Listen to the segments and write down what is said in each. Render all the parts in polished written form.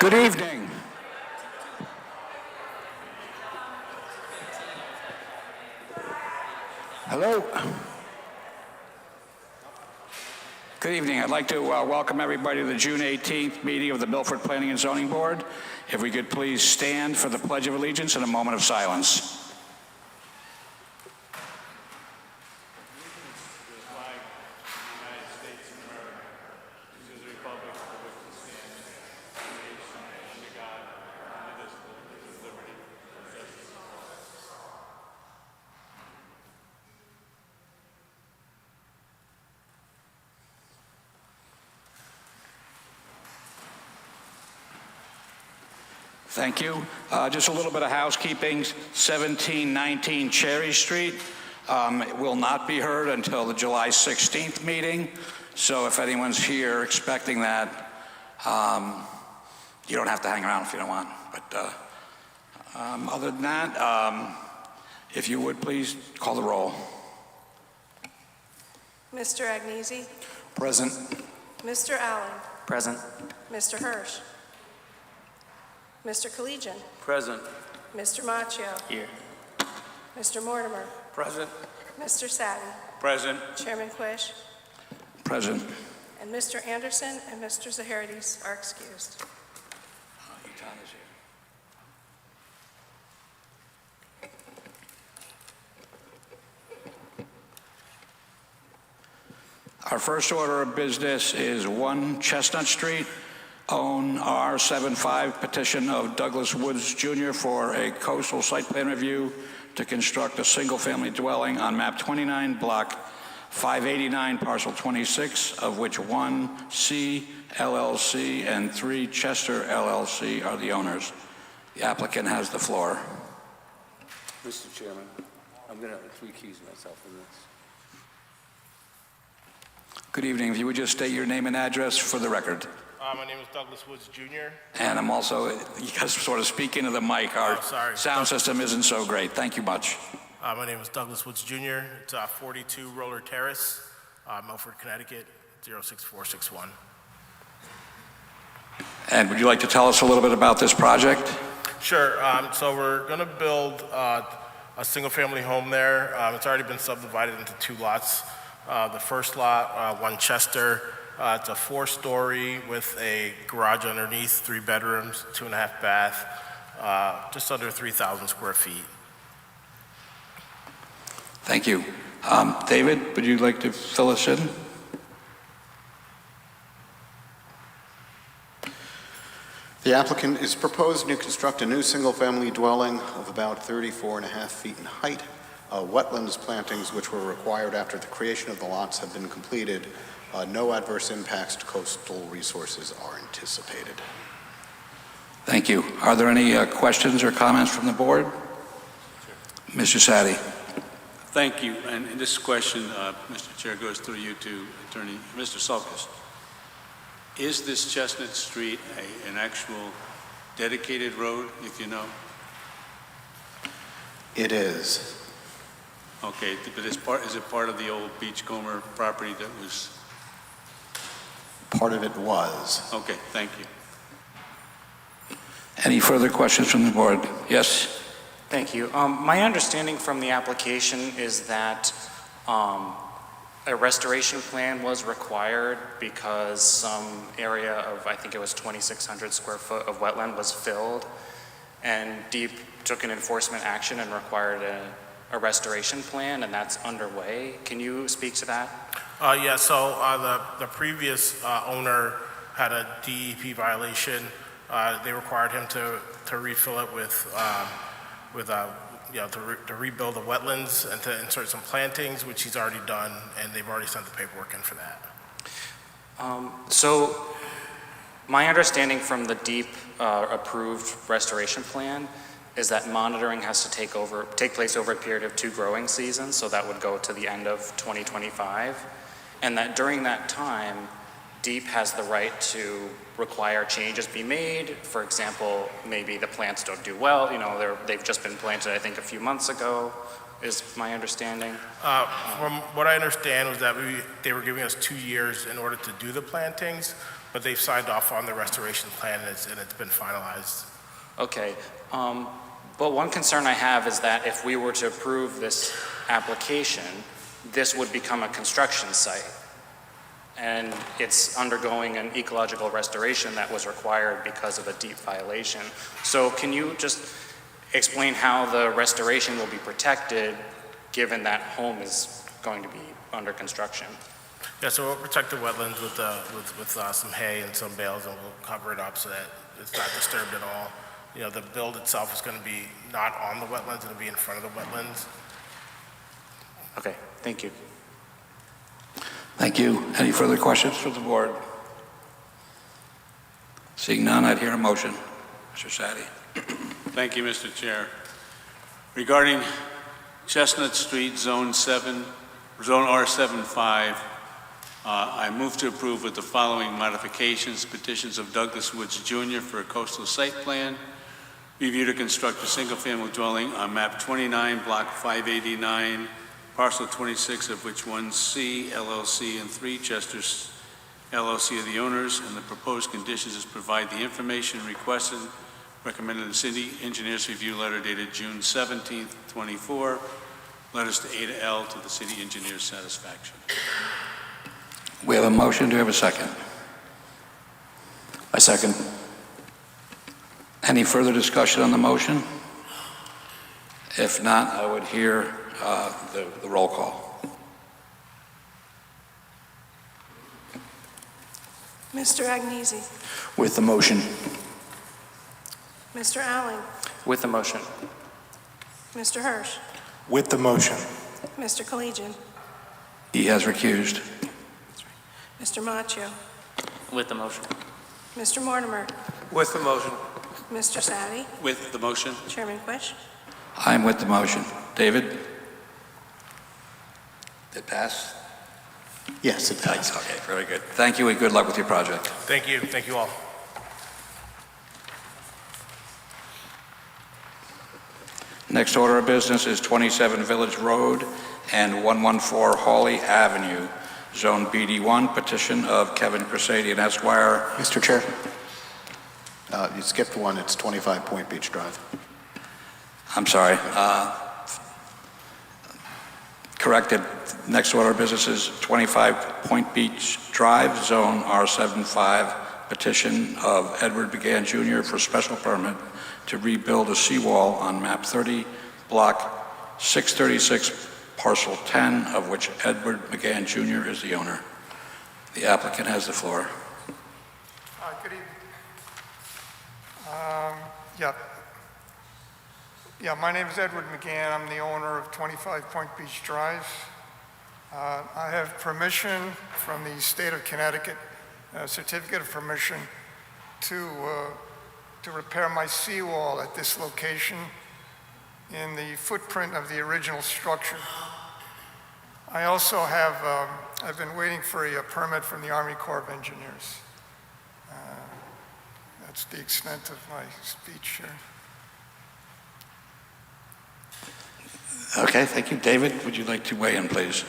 Good evening. Hello. Good evening. I'd like to welcome everybody to the June 18th meeting of the Milford Planning and Zoning Board. If we could please stand for the Pledge of Allegiance and a moment of silence. Thank you. Just a little bit of housekeeping. 1719 Cherry Street will not be heard until the July 16th meeting. So if anyone's here expecting that, you don't have to hang around if you don't want. But other than that, if you would please call the roll. Mr. Agnesi? Present. Mr. Allen? Present. Mr. Hirsch? Mr. Collegian? Present. Mr. Macchio? Here. Mr. Mortimer? Present. Mr. Satin? Present. Chairman Quish? Present. And Mr. Anderson and Mr. Zaharides are excused. Our first order of business is 1 Chestnut Street, own R75 petition of Douglas Woods Jr. for a coastal site plan review to construct a single-family dwelling on map 29, block 589, parcel 26, of which 1C LLC and 3 Chester LLC are the owners. The applicant has the floor. Mr. Chairman, I'm going to recuse myself from this. Good evening. If you would just state your name and address for the record. My name is Douglas Woods Jr. And I'm also, you guys sort of speak into the mic. Our sound system isn't so great. Thank you much. My name is Douglas Woods Jr. It's 42 Roller Terrace, Milford, Connecticut, 06461. And would you like to tell us a little bit about this project? Sure. So we're going to build a single-family home there. It's already been subdivided into 2 lots. The first lot, 1 Chester, it's a 4-story with a garage underneath, 3 bedrooms, 2.5 bath, just under 3,000 square feet. Thank you. David, would you like to fill us in? The applicant is proposing to construct a new single-family dwelling of about 34.5 feet in height. Wetlands plantings, which were required after the creation of the lots, have been completed. No adverse impacts to coastal resources are anticipated. Thank you. Are there any questions or comments from the board? Mr. Sadi. Thank you. And this question, Mr. Chair, goes through you to Attorney Mr. Sulkus. Is this Chestnut Street an actual dedicated road, if you know? It is. Okay, but is it part of the old Beachcomber property that was? Part of it was. Okay, thank you. Any further questions from the board? Yes? Thank you. My understanding from the application is that a restoration plan was required because some area of, I think it was 2,600 square foot of wetland was filled, and DEEP took an enforcement action and required a restoration plan, and that's underway. Can you speak to that? Yeah, so the previous owner had a DEP violation. They required him to refill it to rebuild the wetlands and to insert some plantings, which he's already done, and they've already sent the paperwork in for that. So my understanding from the DEEP approved restoration plan is that monitoring has to take place over a period of 2 growing seasons, so that would go to the end of 2025, and that during that time, DEEP has the right to require changes be made. For example, maybe the plants don't do well, they've just been planted, I think, a few months ago, is my understanding. From what I understand was that they were giving us 2 years in order to do the plantings, but they've signed off on the restoration plan, and it's been finalized. Okay, but one concern I have is that if we were to approve this application, this would become a construction site. And it's undergoing an ecological restoration that was required because of a deep violation. So can you just explain how the restoration will be protected, given that home is going to be under construction? Yeah, so we'll protect the wetlands with some hay and some bales, and we'll cover it up so that it's not disturbed at all. You know, the build itself is going to be not on the wetlands, it'll be in front of the wetlands. Okay, thank you. Thank you. Any further questions from the board? Seeing none, I'd hear a motion. Mr. Sadi. Thank you, Mr. Chair. Regarding Chestnut Street, Zone R75, I move to approve with the following modifications: petitions of Douglas Woods Jr. for a coastal site plan, review to construct a single-family dwelling on map 29, block 589, parcel 26, of which 1C LLC and 3 Chester's LLC are the owners, and the proposed conditions is provide the information requested, recommended in the city engineer's review letter dated June 17th, 24, letters to A to L to the city engineer's satisfaction. We have a motion. Do we have a second? I second. Any further discussion on the motion? If not, I would hear the roll call. Mr. Agnesi. With the motion. Mr. Allen. With the motion. Mr. Hirsch. With the motion. Mr. Collegian. He has recused. Mr. Macchio. With the motion. Mr. Mortimer. With the motion. Mr. Sadi. With the motion. Chairman Quish. I'm with the motion. David? Did it pass? Yes, it does. Okay, very good. Thank you and good luck with your project. Thank you all. Next order of business is 27 Village Road and 114 Hawley Avenue, Zone BD1, petition of Kevin Cresadian Esquire. Mr. Chair, you skipped one. It's 25 Point Beach Drive. I'm sorry. Corrected. Next order of business is 25 Point Beach Drive, Zone R75, petition of Edward McGann Jr. for special permit to rebuild a seawall on map 30, block 636, parcel 10, of which Edward McGann Jr. is the owner. The applicant has the floor. Good evening. My name is Edward McGann. I'm the owner of 25 Point Beach Drive. I have permission from the state of Connecticut, a certificate of permission to repair my seawall at this location in the footprint of the original structure. I also have, I've been waiting for a permit from the Army Corps of Engineers. That's the extent of my speech here. Okay, thank you. David, would you like to weigh in, please?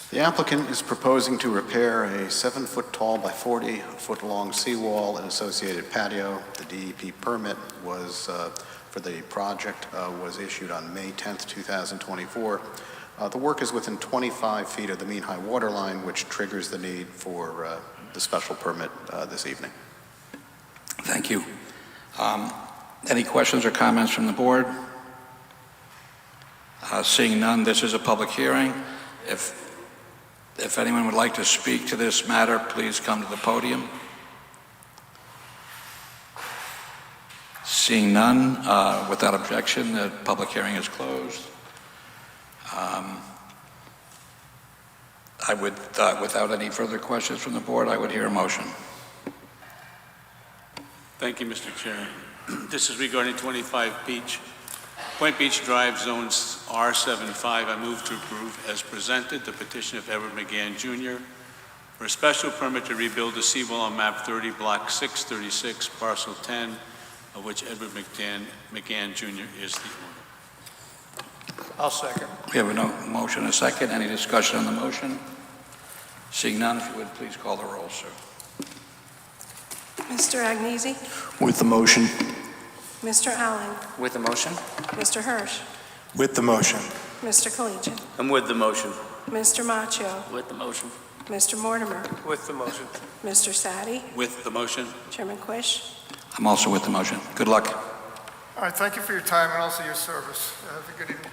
The applicant is proposing to repair a 7-foot-tall by 40-foot-long seawall and associated patio. The DEP permit was for the project was issued on May 10th, 2024. The work is within 25 feet of the mean high water line, which triggers the need for the special permit this evening. Thank you. Any questions or comments from the board? Seeing none, this is a public hearing. If anyone would like to speak to this matter, please come to the podium. Seeing none, without objection, the public hearing is closed. I would, without any further questions from the board, I would hear a motion. Thank you, Mr. Chair. This is regarding 25 Point Beach Drive, Zones R75. I move to approve as presented the petition of Edward McGann Jr. for a special permit to rebuild a seawall on map 30, block 636, parcel 10, of which Edward McGann Jr. is the owner. I'll second. We have a motion and a second. Any discussion on the motion? Seeing none, if you would please call the roll, sir. Mr. Agnesi? With the motion. Mr. Allen? With the motion? Mr. Hirsch? With the motion. Mr. Collegian? I'm with the motion. Mr. Machio? With the motion. Mr. Mortimer? With the motion. Mr. Sadi? With the motion. Chairman Quish? I'm also with the motion. Good luck. All right, thank you for your time and also your service. Have a good evening.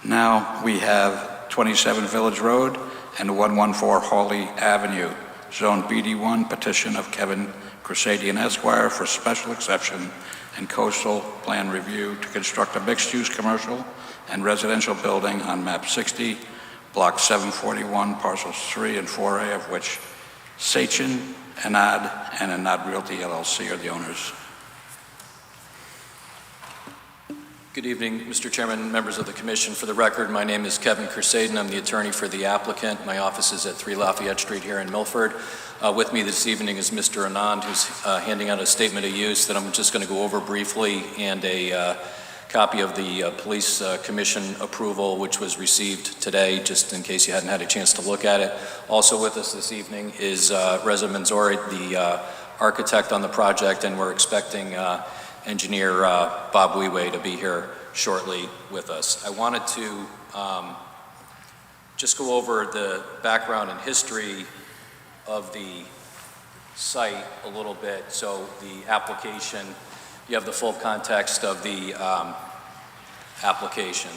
Now we have 27 Village Road and 114 Hawley Avenue, Zone BD1, petition of Kevin Crusadeian Esquire for special exception and coastal plan review to construct a mixed-use commercial and residential building on map 60, block 741, parcels 3 and 4A, of which Sachin, Anad, and Anad Realty LLC are the owners. Good evening, Mr. Chairman, members of the Commission. For the record, my name is Kevin Crusadeian. I'm the attorney for the applicant. My office is at 3 Lafayette Street here in Milford. With me this evening is Mr. Anand, who's handing out a statement of use that I'm just going to go over briefly, and a copy of the Police Commission approval, which was received today, just in case you hadn't had a chance to look at it. Also with us this evening is Reza Manzouri, the architect on the project, and we're expecting engineer Bob Weiwei to be here shortly with us. I wanted to just go over the background and history of the site a little bit. So the application, you have the full context of the application.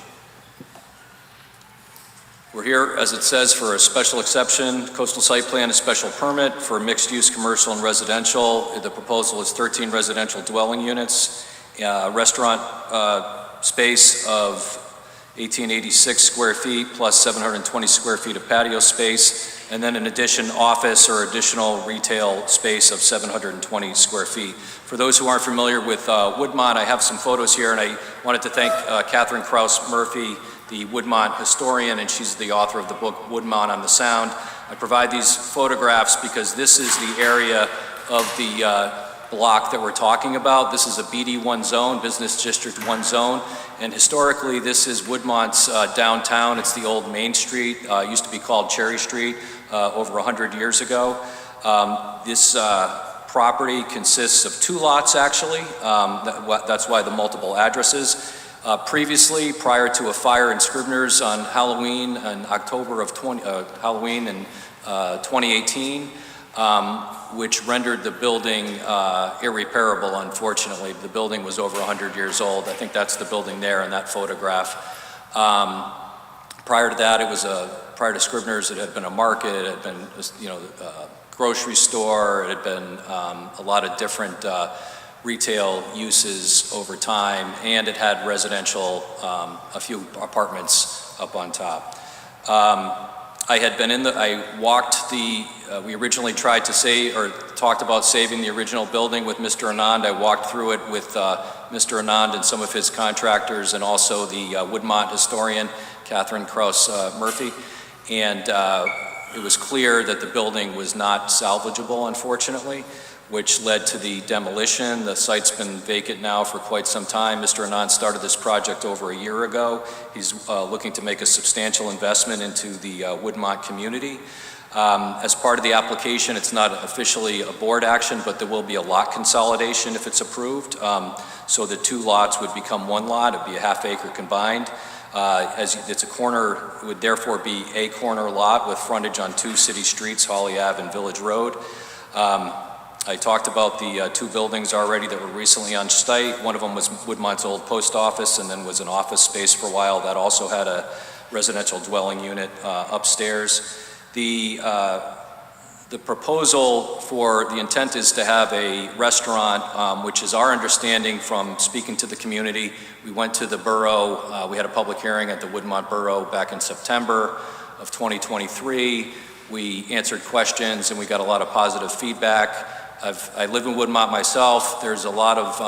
We're here, as it says, for a special exception, coastal site plan, a special permit for mixed-use commercial and residential. The proposal is 13 residential dwelling units, restaurant space of 1,886 square feet plus 720 square feet of patio space, and then in addition, office or additional retail space of 720 square feet. For those who aren't familiar with Woodmont, I have some photos here, and I wanted to thank Catherine Krause Murphy, the Woodmont historian, and she's the author of the book Woodmont on the Sound. I provide these photographs because this is the area of the block that we're talking about. This is a BD1 zone, Business District 1 zone, and historically this is Woodmont's downtown. It's the old Main Street, used to be called Cherry Street over 100 years ago. This property consists of 2 lots actually. That's why the multiple addresses. Previously, prior to a fire in Scribner's on Halloween in October of 2018, which rendered the building irreparable, unfortunately. The building was over 100 years old. I think that's the building there in that photograph. Prior to that, prior to Scribner's, it had been a market, it had been, a grocery store, it had been a lot of different retail uses over time, and it had residential, a few apartments up on top. I walked we originally tried to talked about saving the original building with Mr. Anand. I walked through it with Mr. Anand and some of his contractors, and also the Woodmont historian, Catherine Krause Murphy, and it was clear that the building was not salvageable, unfortunately, which led to the demolition. The site's been vacant now for quite some time. Mr. Anand started this project over a year ago. He's looking to make a substantial investment into the Woodmont community. As part of the application, it's not officially a board action, but there will be a lot consolidation if it's approved. So the 2 lots would become 1 lot. It'd be a half-acre combined. It's a corner, it would therefore be a corner lot with frontage on 2 city streets, Hawley Ave and Village Road. I talked about the 2 buildings already that were recently on site. One of them was Woodmont's old post office, and then was an office space for a while. That also had a residential dwelling unit upstairs. The proposal for the intent is to have a restaurant, which is our understanding from speaking to the community. We went to the borough, we had a public hearing at the Woodmont Borough back in September of 2023. We answered questions and we got a lot of positive feedback. I live in Woodmont myself. There's a lot of,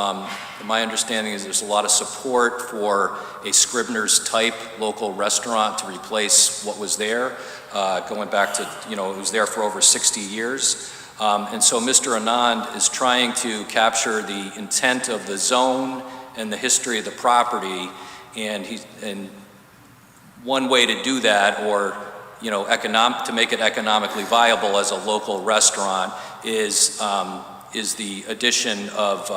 my understanding is there's a lot of support for a Scribner's type local restaurant to replace what was there, going back to, it was there for over 60 years. And so Mr. Anand is trying to capture the intent of the zone and the history of the property, and one way to do that, or to make it economically viable as a local restaurant is the addition of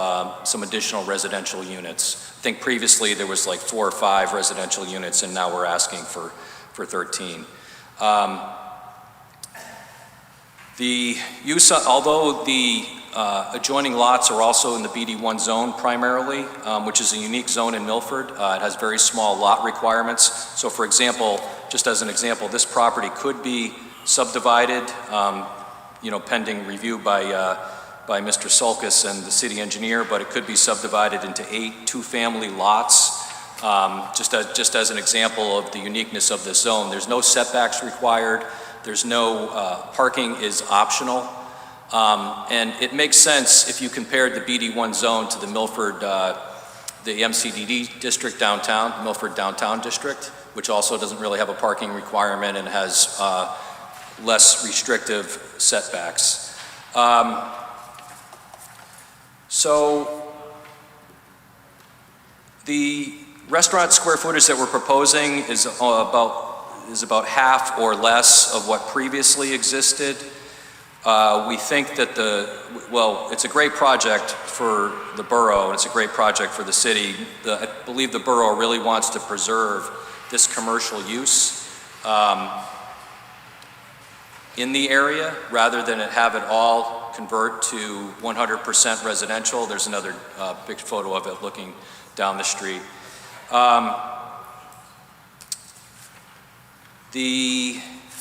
some additional residential units. I think previously there was like 4 or 5 residential units, and now we're asking for 13. The use, although the adjoining lots are also in the BD1 zone primarily, which is a unique zone in Milford. It has very small lot requirements. So for example, just as an example, this property could be subdivided, pending review by Mr. Sulkus and the city engineer, but it could be subdivided into 8 two-family lots. Just as an example of the uniqueness of this zone, there's no setbacks required. There's no parking is optional. And it makes sense if you compared the BD1 zone to the Milford, the MCDD district downtown, Milford Downtown District, which also doesn't really have a parking requirement and has less restrictive setbacks. So the restaurant square footage that we're proposing is about half or less of what previously existed. We think that it's a great project for the borough, and it's a great project for the city. I believe the borough really wants to preserve this commercial use in the area, rather than have it all convert to 100% residential. There's another big photo of it looking down the street.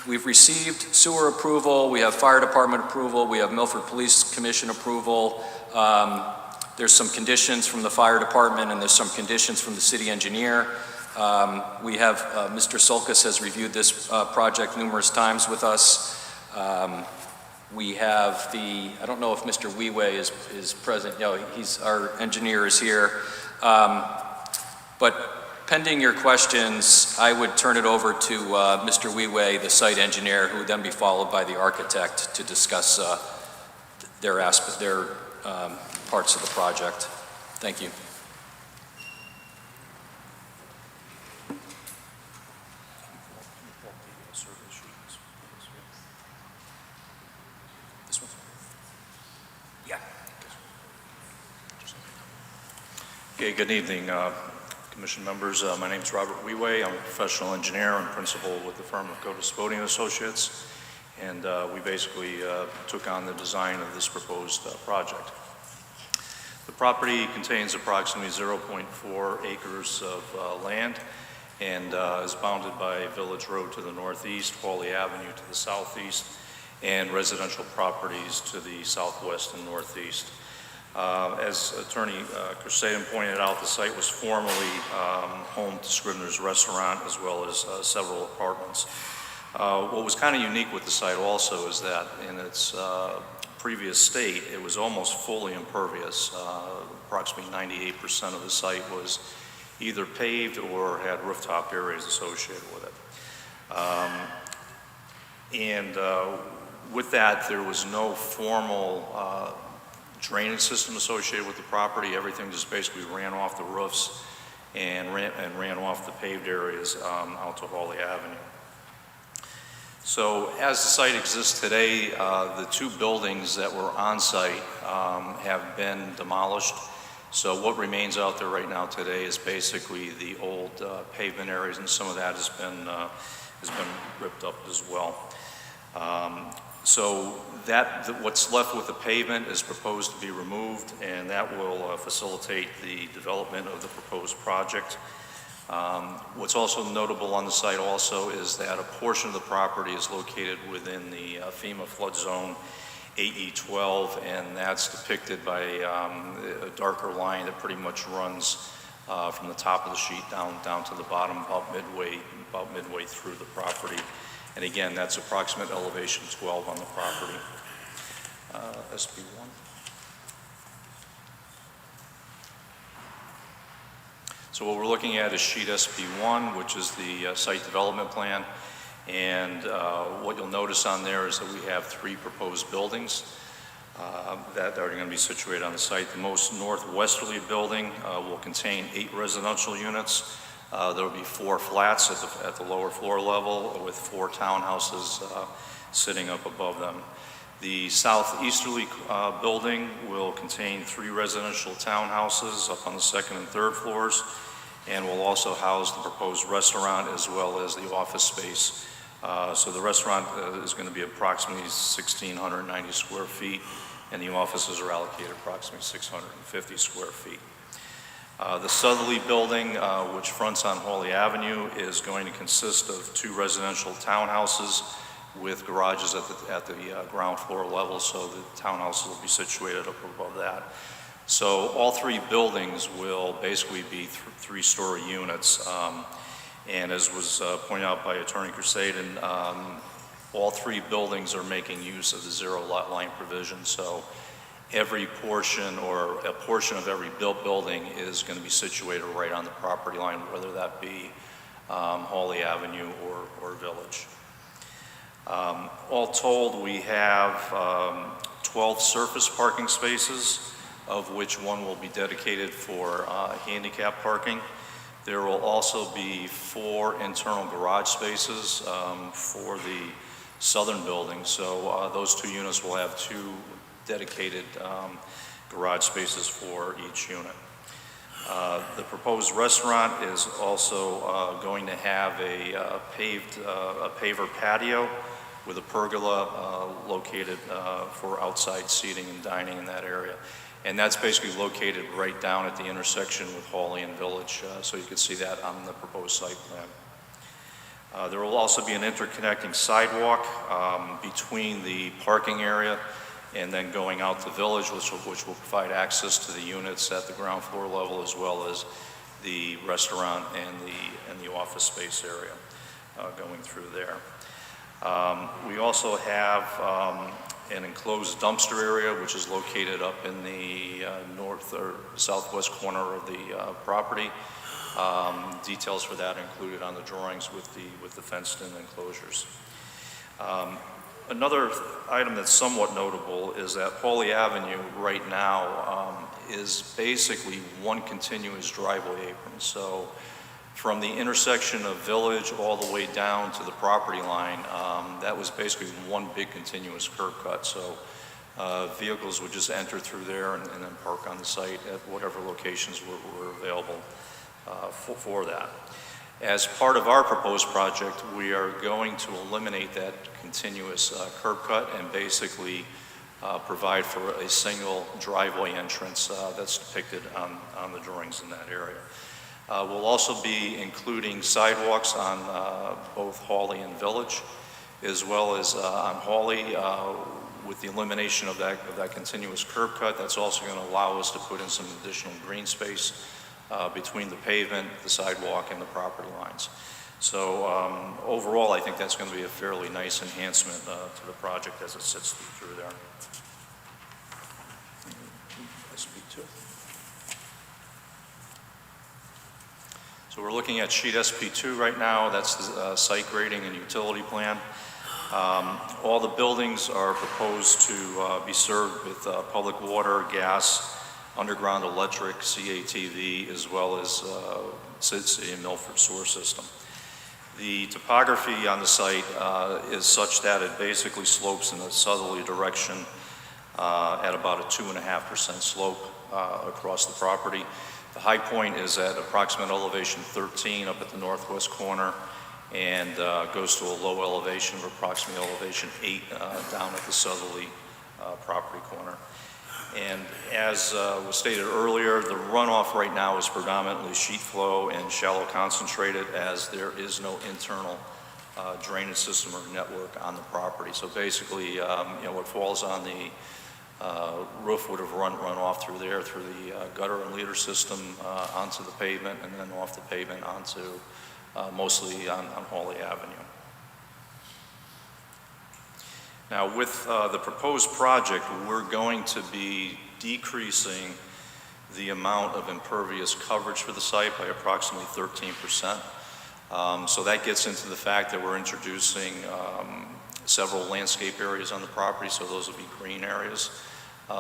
We've received sewer approval, we have fire department approval, we have Milford Police Commission approval. There's some conditions from the fire department, and there's some conditions from the city engineer. We have, Mr. Sulkus has reviewed this project numerous times with us. We have I don't know if Mr. Weiwei is present. No, our engineer is here. But pending your questions, I would turn it over to Mr. Weiwei, the site engineer, who would then be followed by the architect to discuss their parts of the project. Thank you. Okay, good evening, Commission members. My name is Robert Weiwei. I'm a professional engineer and principal with the firm of Cotis Boating Associates, and we basically took on the design of this proposed project. The property contains approximately 0.4 acres of land and is bounded by Village Road to the northeast, Hawley Avenue to the southeast, and residential properties to the southwest and northeast. As Attorney Crusaden pointed out, the site was formerly home to Scrivener's Restaurant as well as several apartments. What was kind of unique with the site also is that in its previous state, it was almost fully impervious. Approximately 98% of the site was either paved or had rooftop areas associated with it. With that, there was no formal drainage system associated with the property. Everything just basically ran off the roofs and ran off the paved areas out to Hawley Avenue. So as the site exists today, the 2 buildings that were on site have been demolished. So what remains out there right now today is basically the old pavement areas, and some of that has been ripped up as well. So what's left with the pavement is proposed to be removed, and that will facilitate the development of the proposed project. What's also notable on the site also is that a portion of the property is located within the FEMA flood zone AE12, and that's depicted by a darker line that pretty much runs from the top of the sheet down to the bottom, about midway through the property. And again, that's approximate elevation 12 on the property. SB1. So what we're looking at is sheet SB1, which is the site development plan. And what you'll notice on there is that we have 3 proposed buildings that are going to be situated on the site. The most northwesterly building will contain 8 residential units. There will be 4 flats at the lower floor level with 4 townhouses sitting up above them. The southeasterly building will contain 3 residential townhouses up on the 2nd and 3rd floors, and will also house the proposed restaurant as well as the office space. So the restaurant is going to be approximately 1,690 square feet, and the offices are allocated approximately 650 square feet. The southerly building, which fronts on Hawley Avenue, is going to consist of 2 residential townhouses with garages at the ground floor level, so the townhouses will be situated up above that. So all 3 buildings will basically be 3-story units. And as was pointed out by Attorney Crusaden, all 3 buildings are making use of the 0 lot line provision. So every portion or a portion of every built building is going to be situated right on the property line, whether that be Hawley Avenue or Village. All told, we have 12 surface parking spaces, of which 1 will be dedicated for handicap parking. There will also be 4 internal garage spaces for the southern building. So those 2 units will have 2 dedicated garage spaces for each unit. The proposed restaurant is also going to have a paver patio with a pergola located for outside seating and dining in that area. And that's basically located right down at the intersection with Hawley and Village, so you can see that on the proposed site plan. There will also be an interconnecting sidewalk between the parking area and then going out to Village, which will provide access to the units at the ground floor level, as well as the restaurant and the office space area going through there. We also have an enclosed dumpster area, which is located up in the north or southwest corner of the property. Details for that are included on the drawings with the fenced-in enclosures. Another item that's somewhat notable is that Hawley Avenue right now is basically 1 continuous driveway apron. So from the intersection of Village all the way down to the property line, that was basically 1 big continuous curb cut. So vehicles would just enter through there and then park on the site at whatever locations were available for that. As part of our proposed project, we are going to eliminate that continuous curb cut and basically provide for a single driveway entrance that's depicted on the drawings in that area. We'll also be including sidewalks on both Hawley and Village, as well as on Hawley with the elimination of that continuous curb cut. That's also going to allow us to put in some additional green space between the pavement, the sidewalk, and the property lines. So overall, I think that's going to be a fairly nice enhancement to the project as it sits through there. SP2. So we're looking at sheet SP2 right now. That's the site grading and utility plan. All the buildings are proposed to be served with public water, gas, underground electric, CATV, as well as City and Milford sewer system. The topography on the site is such that it basically slopes in a southerly direction at about a 2.5% slope across the property. The high point is at approximate elevation 13 up at the northwest corner, and goes to a low elevation of approximately elevation 8 down at the southerly property corner. And as was stated earlier, the runoff right now is predominantly sheet flow and shallow concentrated, as there is no internal drainage system or network on the property. So basically, what falls on the roof would have run off through there, through the gutter and leader system onto the pavement, and then off the pavement onto mostly on Hawley Avenue. Now, with the proposed project, we're going to be decreasing the amount of impervious coverage for the site by approximately 13%. So that gets into the fact that we're introducing several landscape areas on the property, so those will be green areas.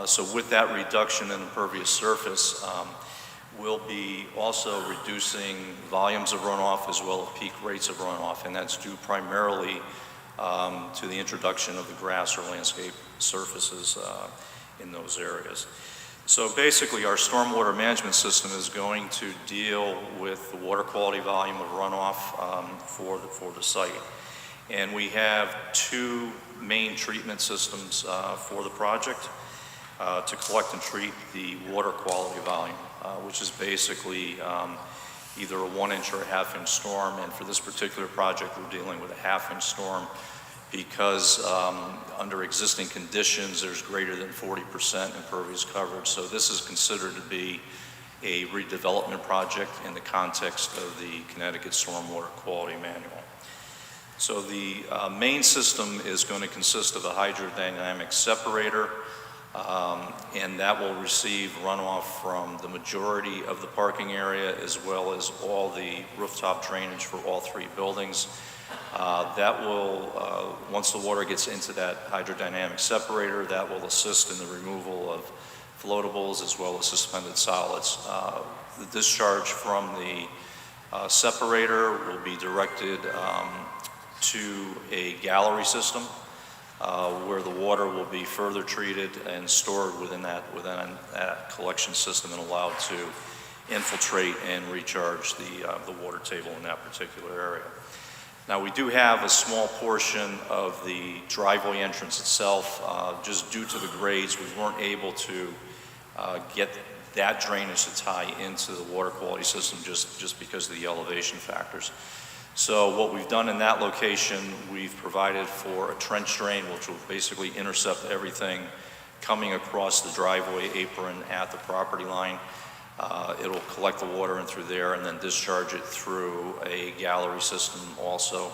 So with that reduction in impervious surface, will be also reducing volumes of runoff as well as peak rates of runoff, and that's due primarily to the introduction of the grass or landscape surfaces in those areas. So basically, our stormwater management system is going to deal with the water quality volume of runoff for the site. And we have two main treatment systems for the project to collect and treat the water quality volume, which is basically either a 1-inch or a 1/2-inch storm. And for this particular project, we're dealing with a 1/2-inch storm because under existing conditions, there's greater than 40% impervious coverage. So this is considered to be a redevelopment project in the context of the Connecticut Stormwater Quality Manual. So the main system is going to consist of a hydrodynamic separator, and that will receive runoff from the majority of the parking area as well as all the rooftop drainage for all 3 buildings. That will, once the water gets into that hydrodynamic separator, that will assist in the removal of floatables as well as suspended solids. The discharge from the separator will be directed to a gallery system where the water will be further treated and stored within that collection system and allowed to infiltrate and recharge the water table in that particular area. Now, we do have a small portion of the driveway entrance itself. Just due to the grades, we weren't able to get that drainage to tie into the water quality system just because of the elevation factors. So what we've done in that location, we've provided for a trench drain, which will basically intercept everything coming across the driveway apron at the property line. It'll collect the water in through there and then discharge it through a gallery system also.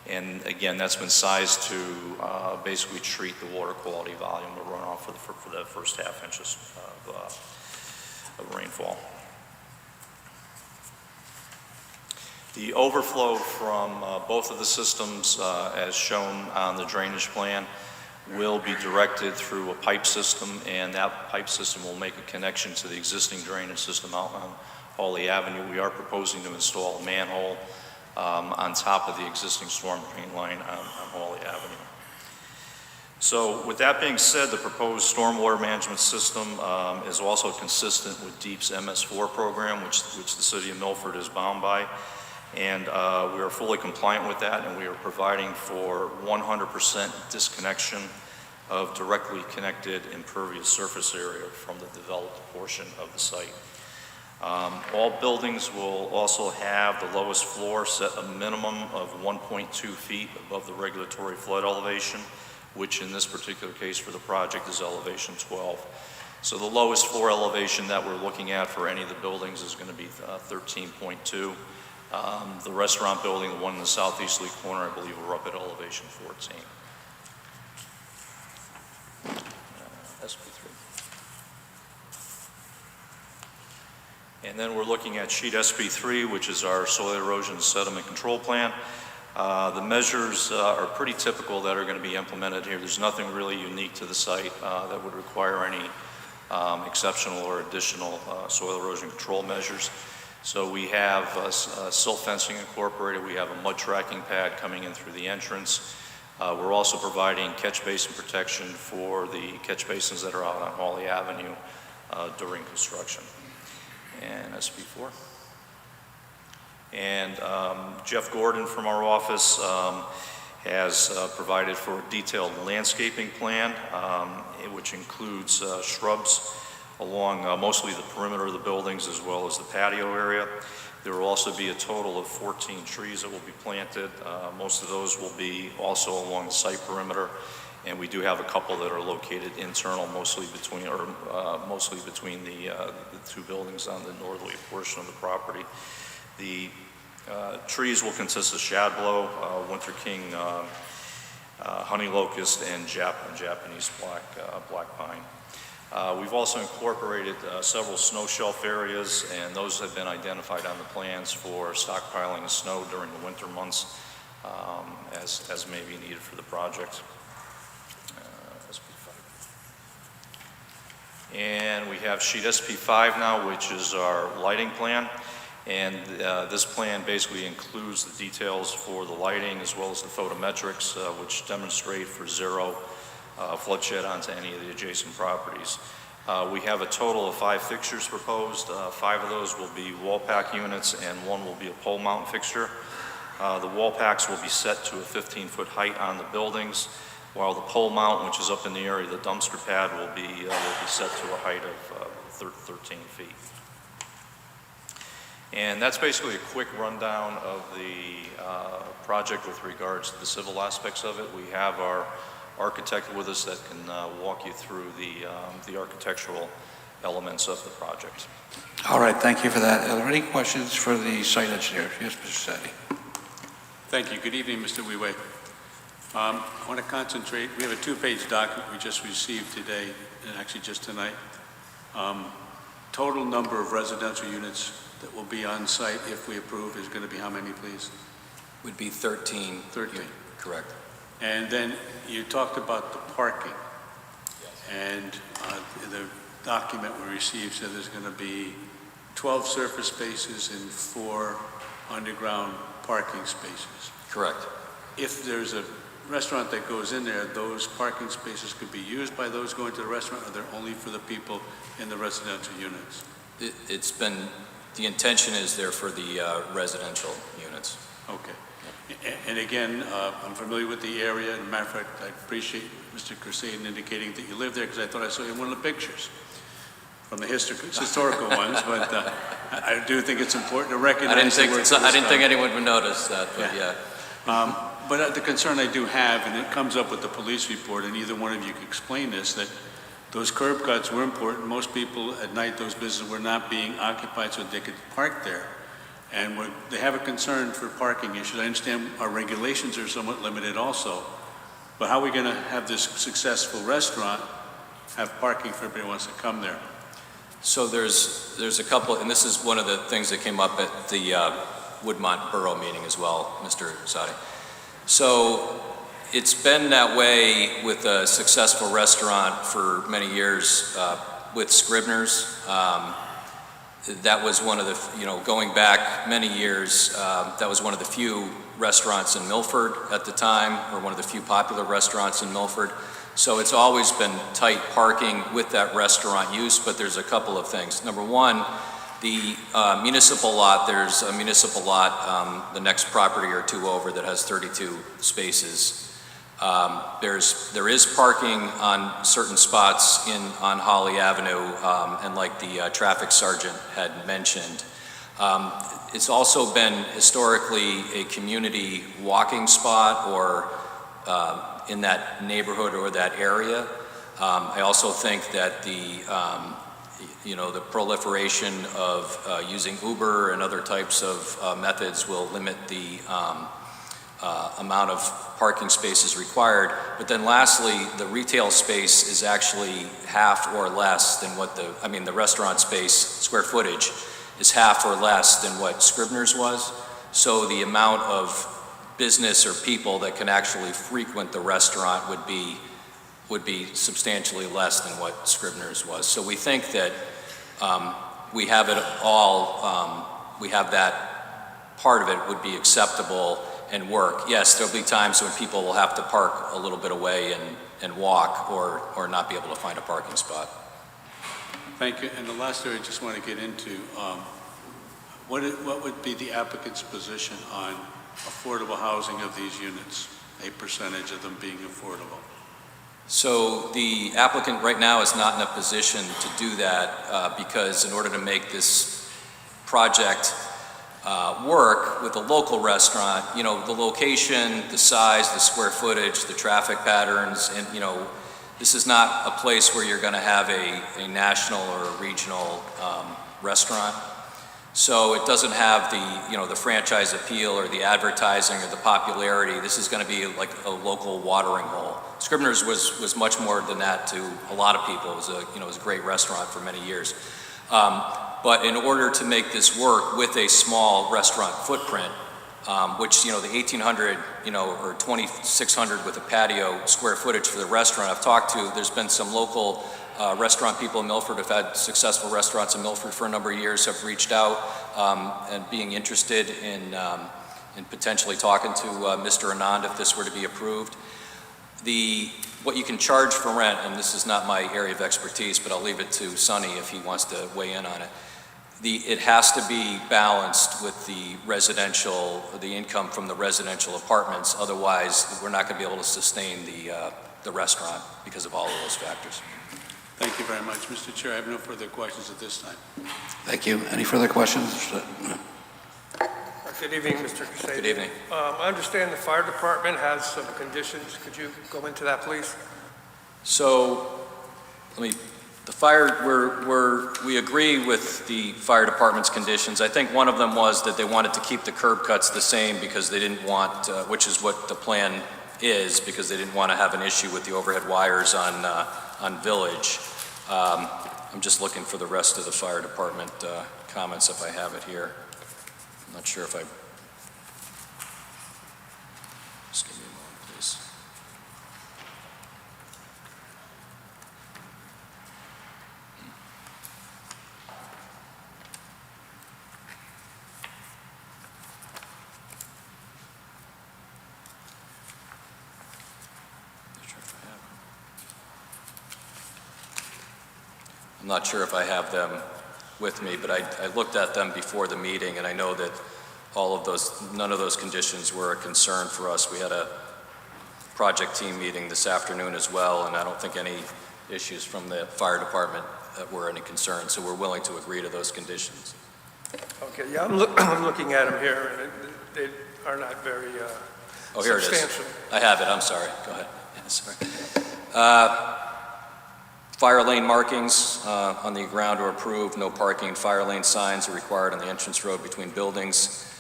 And again, that's been sized to basically treat the water quality volume of runoff for the first 1/2 inches of rainfall. The overflow from both of the systems, as shown on the drainage plan, will be directed through a pipe system, and that pipe system will make a connection to the existing drainage system out on Hawley Avenue. We are proposing to install a manhole on top of the existing storm drain line on Hawley Avenue. So with that being said, the proposed stormwater management system is also consistent with DEEP's MS4 program, which the city of Milford is bound by. And we are fully compliant with that, and we are providing for 100% disconnection of directly connected impervious surface area from the developed portion of the site. All buildings will also have the lowest floor set a minimum of 1.2 feet above the regulatory flood elevation, which in this particular case for the project is elevation 12. So the lowest floor elevation that we're looking at for any of the buildings is going to be 13.2. The restaurant building, the one in the southeasterly corner, I believe we're up at elevation 14. SB3. And then we're looking at sheet SB3, which is our soil erosion sediment control plan. The measures are pretty typical that are going to be implemented here. There's nothing really unique to the site that would require any exceptional or additional soil erosion control measures. So we have silt fencing incorporated. We have a mud tracking pad coming in through the entrance. We're also providing catch basin protection for the catch basins that are out on Hawley Avenue during construction. And SB4. And Jeff Gordon from our office has provided for a detailed landscaping plan, which includes shrubs along mostly the perimeter of the buildings as well as the patio area. There will also be a total of 14 trees that will be planted. Most of those will be also along the site perimeter, and we do have a couple that are located internal, mostly between the 2 buildings on the northerly portion of the property. The trees will consist of shadblow, winter king, honey locust, and Japanese black pine. We've also incorporated several snow shelf areas, and those have been identified on the plans for stockpiling of snow during the winter months as may be needed for the project. And we have sheet SP5 now, which is our lighting plan. And this plan basically includes the details for the lighting as well as the photometrics, which demonstrate for zero flood shed onto any of the adjacent properties. We have a total of 5 fixtures proposed. 5 of those will be wall pack units and 1 will be a pole mount fixture. The wall packs will be set to a 15-foot height on the buildings, while the pole mount, which is up in the area of the dumpster pad, will be set to a height of 13 feet. And that's basically a quick rundown of the project with regards to the civil aspects of it. We have our architect with us that can walk you through the architectural elements of the project. All right, thank you for that. Are there any questions for the site engineer? Yes, Mr. Sadi. Thank you. Good evening, Mr. Weiwei. I want to concentrate. We have a 2-page document we just received today, and actually just tonight. Total number of residential units that will be on site if we approve is going to be how many, please? Would be 13. 13. Correct. And then you talked about the parking. And the document we received said there's going to be 12 surface spaces and 4 underground parking spaces. Correct. If there's a restaurant that goes in there, those parking spaces could be used by those going to the restaurant, or they're only for the people in the residential units? It's been, the intention is there for the residential units. Okay. And again, I'm familiar with the area, and as a matter of fact, I appreciate Mr. Kersaden indicating that you live there, because I thought I saw you in one of the pictures from the historical ones, but I do think it's important to recognize I didn't think anyone would notice that, but yeah. But the concern I do have, and it comes up with the police report, and either one of you can explain this, that those curb cuts were important. Most people at night, those businesses were not being occupied so they could park there. And they have a concern for parking issues. I understand our regulations are somewhat limited also, but how are we going to have this successful restaurant have parking for everybody who wants to come there? So there's a couple, and this is one of the things that came up at the Woodmont Borough meeting as well, Mr. Sadi. So it's been that way with a successful restaurant for many years with Scribner's. That was one of the, going back many years, that was one of the few restaurants in Milford at the time, or one of the few popular restaurants in Milford. So it's always been tight parking with that restaurant use, but there's a couple of things. Number one, the municipal lot, there's a municipal lot, the next property or 2 over, that has 32 spaces. There is parking on certain spots on Holly Avenue, and like the traffic sergeant had mentioned. It's also been historically a community walking spot, or in that neighborhood or that area. I also think that the proliferation of using Uber and other types of methods will limit the amount of parking spaces required. But then lastly, the retail space is actually half or less than what the restaurant space, square footage, is half or less than what Scribner's was. So the amount of business or people that can actually frequent the restaurant would be substantially less than what Scribner's was. So we think that we have it all, we have that part of it would be acceptable and work. Yes, there'll be times when people will have to park a little bit away and walk, or not be able to find a parking spot. Thank you. And the last area I just want to get into, what would be the applicant's position on affordable housing of these units, a percentage of them being affordable? So the applicant right now is not in a position to do that because in order to make this project work with a local restaurant, the location, the size, the square footage, the traffic patterns, and this is not a place where you're going to have a national or a regional restaurant. So it doesn't have the franchise appeal or the advertising or the popularity. This is going to be like a local watering hole. Scribner's was much more than that to a lot of people. It was it was a great restaurant for many years. But in order to make this work with a small restaurant footprint, which the 1,800 or 2,600 with a patio square footage for the restaurant I've talked to, there's been some local Restaurant people in Milford have had successful restaurants in Milford for a number of years, have reached out and being interested in potentially talking to Mr. Anand if this were to be approved. What you can charge for rent, and this is not my area of expertise, but I'll leave it to Sonny if he wants to weigh in on it. It has to be balanced with the residential, the income from the residential apartments. Otherwise, we're not going to be able to sustain the restaurant because of all of those factors. Thank you very much. Mr. Chair, I have no further questions at this time. Thank you. Any further questions? Good evening, Mr. Kasabian. Good evening. I understand the fire department has some conditions. Could you go into that, please? So, the fire, we agree with the fire department's conditions. I think one of them was that they wanted to keep the curb cuts the same because they didn't want, which is what the plan is, because they didn't want to have an issue with the overhead wires on Village. I'm just looking for the rest of the fire department comments if I have it here. I'm not sure if I... Just give me a moment, please. I'm not sure if I have them with me, but I looked at them before the meeting, and I know that none of those conditions were a concern for us. We had a project team meeting this afternoon as well, and I don't think any issues from the fire department were any concern, so we're willing to agree to those conditions. Okay, yeah, I'm looking at them here, and they are not very Oh, here it is. substantial. I have it, I'm sorry. Go ahead. Yeah, sorry. Fire lane markings on the ground are approved. No parking. Fire lane signs are required on the entrance road between buildings.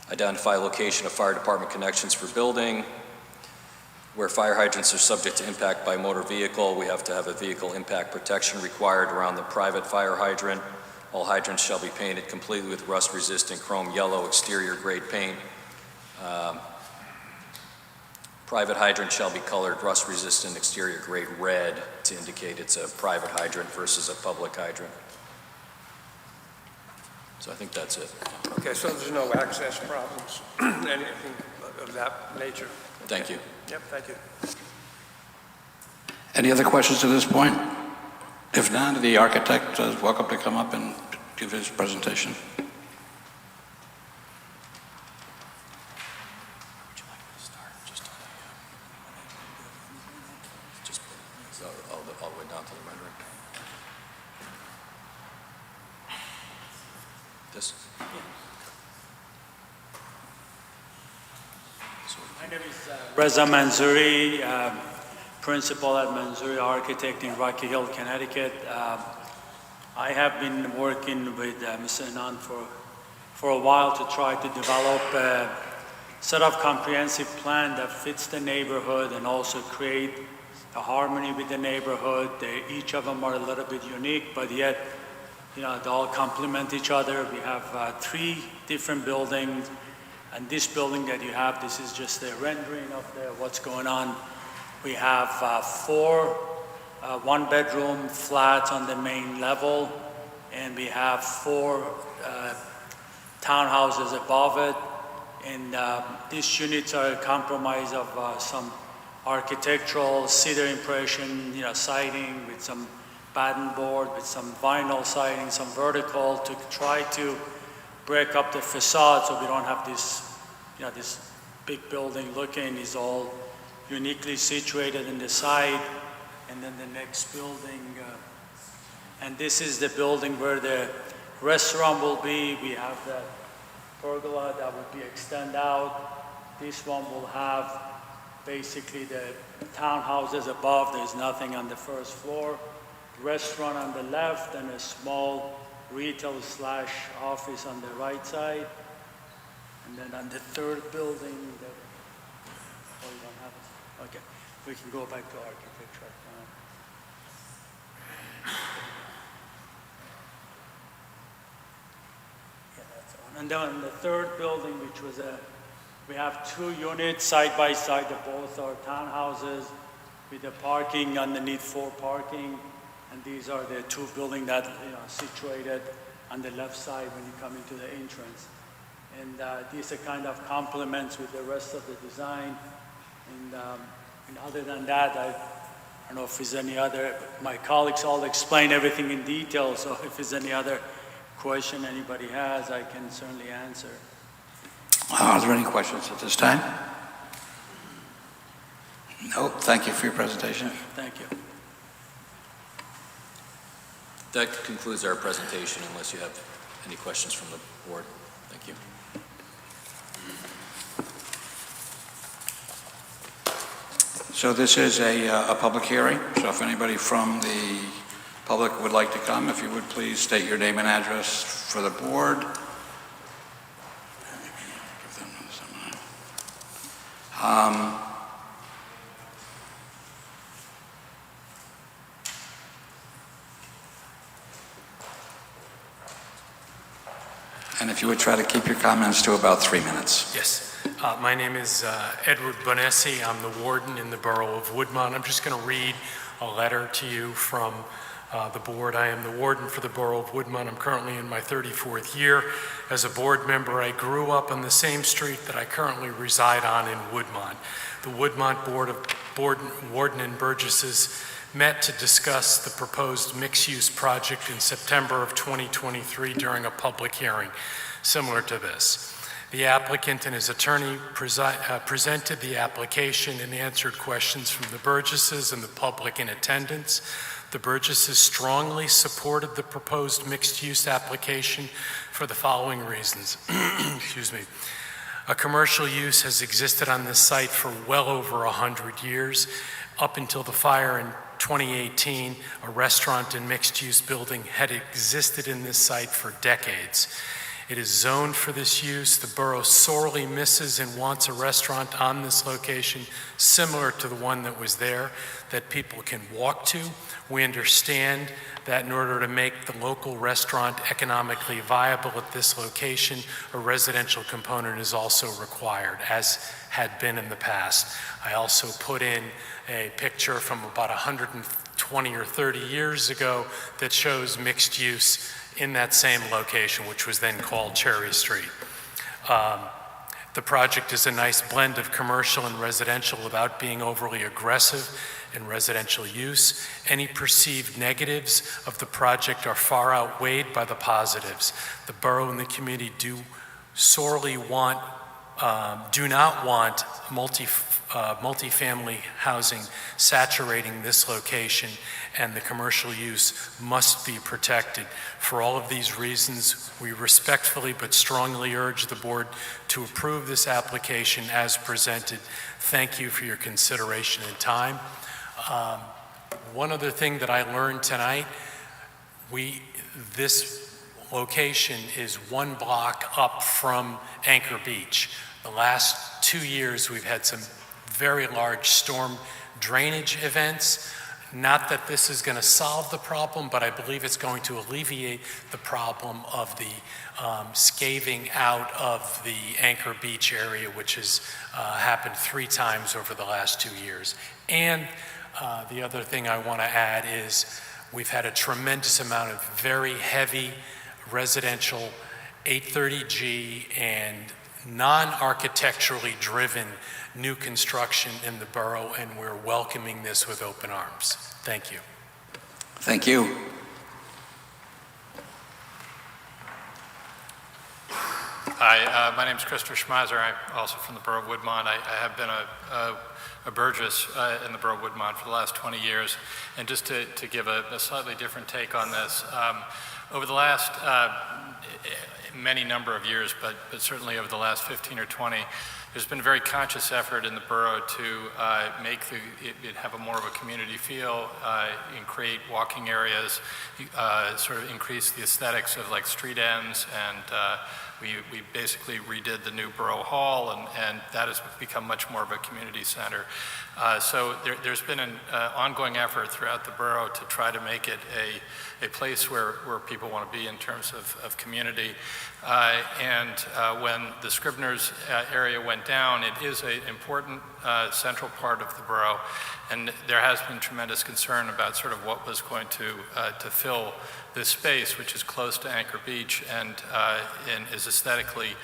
Identify location of fire department connections for building. Where fire hydrants are subject to impact by motor vehicle, we have to have a vehicle impact protection required around the private fire hydrant. All hydrants shall be painted completely with rust-resistant chrome yellow exterior grade paint. Private hydrant shall be colored rust-resistant exterior grade red to indicate it's a private hydrant versus a public hydrant. So I think that's it. Okay, so there's no access problems, anything of that nature? Thank you. Yep, thank you. Any other questions at this point? If not, the architect is welcome to come up and give his presentation. All the way down to the rendering. This? My name is Reza Manzouri, principal at Manzouri Architect in Rocky Hill, Connecticut. I have been working with Mr. Anand for a while to try to develop a set of comprehensive plan that fits the neighborhood and also create a harmony with the neighborhood. Each of them are a little bit unique, but yet, they all complement each other. We have 3 different buildings, and this building that you have, this is just a rendering of what's going on. We have 4 one-bedroom flats on the main level, and we have 4 townhouses above it. And these units are a compromise of some architectural cedar impression, siding with some batten board, with some vinyl siding, some vertical, to try to break up the facade so we don't have this, this big building looking. Is all uniquely situated in the side. And then the next building, and this is the building where the restaurant will be. We have the pergola that will be extend out. This one will have basically the townhouses above. There's nothing on the first floor. Restaurant on the left and a small retail / office on the right side. And then on the third building, oh, you don't have it? Okay, we can go back to architecture. Yeah, that's the one. And then the third building, which was we have 2 units side by side that both are townhouses. with the parking underneath 4 parking, and these are the 2 buildings that situated on the left side when you come into the entrance. And these are kind of complements with the rest of the design. And other than that, I don't know if there's any other, my colleagues all explain everything in detail, so if there's any other question anybody has, I can certainly answer. Are there any questions at this time? No, thank you for your presentation. Thank you. That concludes our presentation, unless you have any questions from the board. Thank you. So this is a public hearing, so if anybody from the public would like to come, if you would please state your name and address for the board. And if you would try to keep your comments to about 3 minutes. Yes. My name is Edward Bonessi. I'm the warden in the borough of Woodmont. I'm just going to read a letter to you from the board. I am the warden for the borough of Woodmont. I'm currently in my 34th year as a board member. I grew up on the same street that I currently reside on in Woodmont. The Woodmont Board of Warden and Burgesses met to discuss the proposed mixed-use project in September of 2023 during a public hearing similar to this. The applicant and his attorney presented the application and answered questions from the Burgesses and the public in attendance. The Burgesses strongly supported the proposed mixed-use application for the following reasons. Excuse me. A commercial use has existed on this site for well over 100 years. Up until the fire in 2018, a restaurant and mixed-use building had existed in this site for decades. It is zoned for this use. The borough sorely misses and wants a restaurant on this location similar to the one that was there that people can walk to. We understand that in order to make the local restaurant economically viable at this location, a residential component is also required, as had been in the past. I also put in a picture from about 120 or 30 years ago that shows mixed use in that same location, which was then called Cherry Street. The project is a nice blend of commercial and residential without being overly aggressive in residential use. Any perceived negatives of the project are far outweighed by the positives. The borough and the community do not want multifamily housing saturating this location, and the commercial use must be protected. For all of these reasons, we respectfully but strongly urge the board to approve this application as presented. Thank you for your consideration and time. One other thing that I learned tonight, this location is 1 block up from Anchor Beach. The last 2 years, we've had some very large storm drainage events. Not that this is going to solve the problem, but I believe it's going to alleviate the problem of the scaving out of the Anchor Beach area, which has happened 3 times over the last 2 years. And the other thing I want to add is we've had a tremendous amount of very heavy residential 830G and non-architecturally driven new construction in the borough, and we're welcoming this with open arms. Thank you. Thank you. Hi, my name is Christopher Schmeiser. I'm also from the borough of Woodmont. I have been a Burgess in the borough of Woodmont for the last 20 years. And just to give a slightly different take on this, over the last many number of years, but certainly over the last 15 or 20, there's been a very conscious effort in the borough to make it have a more of a community feel and create walking areas, sort of increase the aesthetics of like street ends, and we basically redid the new borough hall, and that has become much more of a community center. So there's been an ongoing effort throughout the borough to try to make it a place where people want to be in terms of community. When the Scribner's area went down, it is an important central part of the borough, and there has been tremendous concern about sort of what was going to fill this space, which is close to Anchor Beach and is aesthetically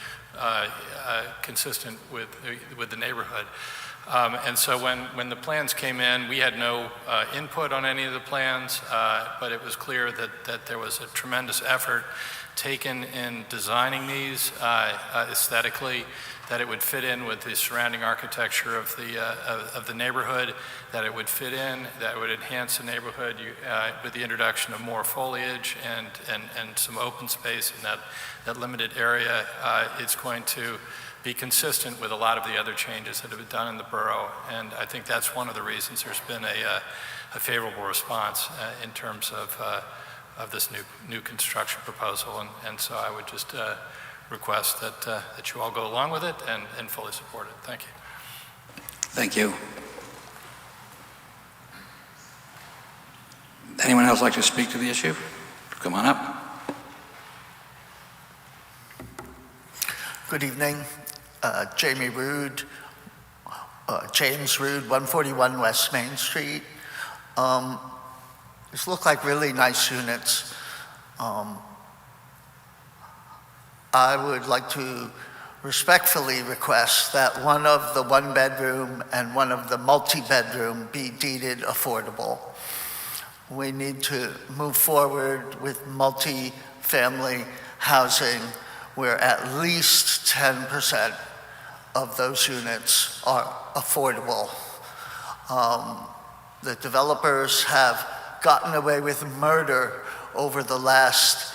consistent with the neighborhood. And so when the plans came in, we had no input on any of the plans, but it was clear that there was a tremendous effort taken in designing these aesthetically, that it would fit in with the surrounding architecture of the neighborhood, that it would fit in, that it would enhance the neighborhood with the introduction of more foliage and some open space in that limited area. It's going to be consistent with a lot of the other changes that have been done in the borough, and I think that's one of the reasons there's been a favorable response in terms of this new construction proposal, and so I would just request that you all go along with it and fully support it. Thank you. Thank you. Anyone else like to speak to the issue? Come on up. Good evening. James Rood, 141 West Main Street. These look like really nice units. I would like to respectfully request that one of the one-bedroom and one of the multi-bedroom be deeded affordable. We need to move forward with multi-family housing where at least 10% of those units are affordable. The developers have gotten away with murder over the last,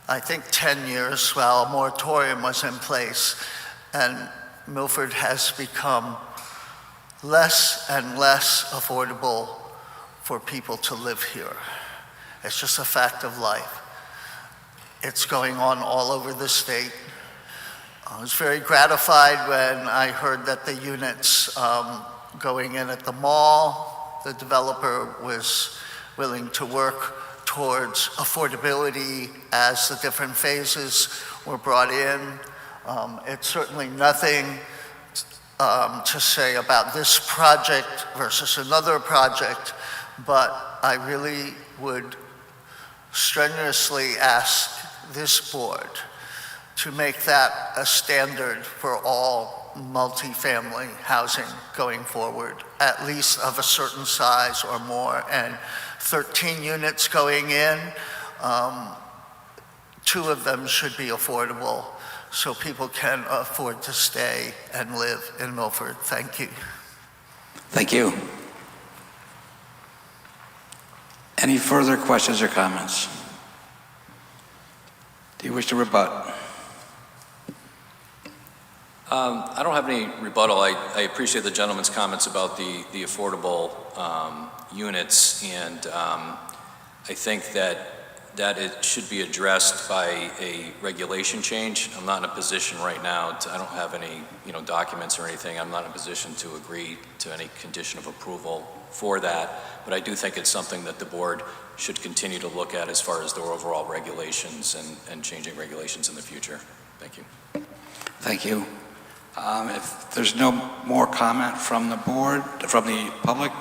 I think, 10 years while a moratorium was in place, and Milford has become less and less affordable for people to live here. It's just a fact of life. It's going on all over the state. I was very gratified when I heard that the units going in at the mall, the developer was willing to work towards affordability as the different phases were brought in. It's certainly nothing to say about this project versus another project, but I really would strenuously ask this board to make that a standard for all multifamily housing going forward, at least of a certain size or more. And 13 units going in, 2 of them should be affordable so people can afford to stay and live in Milford. Thank you. Thank you. Any further questions or comments? Do you wish to rebut? I don't have any rebuttal. I appreciate the gentleman's comments about the affordable units, and I think that it should be addressed by a regulation change. I'm not in a position right now I don't have any documents or anything. I'm not in a position to agree to any condition of approval for that, but I do think it's something that the board should continue to look at as far as their overall regulations and changing regulations in the future. Thank you. Thank you. If there's no more comment from the board, from the public,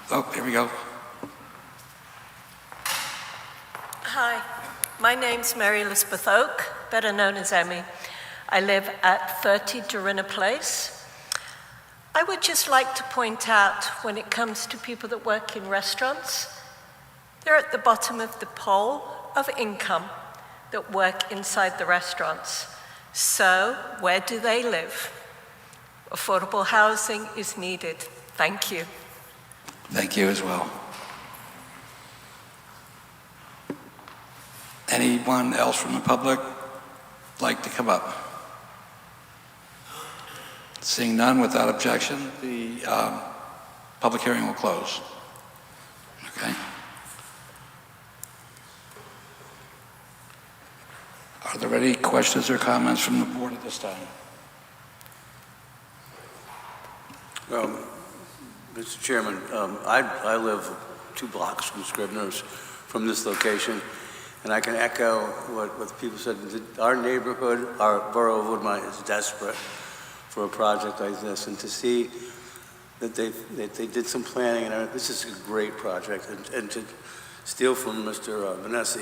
oh, here we go. Hi, my name's Mary Elizabeth Oak, better known as Emmy. I live at 30 Dorinna Place. I would just like to point out, when it comes to people that work in restaurants, they're at the bottom of the pole of income that work inside the restaurants. So, where do they live? Affordable housing is needed. Thank you. Thank you as well. Anyone else from the public like to come up? Seeing none, without objection, the public hearing will close. Okay. Are there any questions or comments from the board at this time? Mr. Chairman, I live 2 blocks from Scribner's from this location, And I can echo what the people said. Our neighborhood, our borough of Woodmont is desperate for a project like this. And to see that they did some planning, and this is a great project. And to steal from Mr. Vanessa,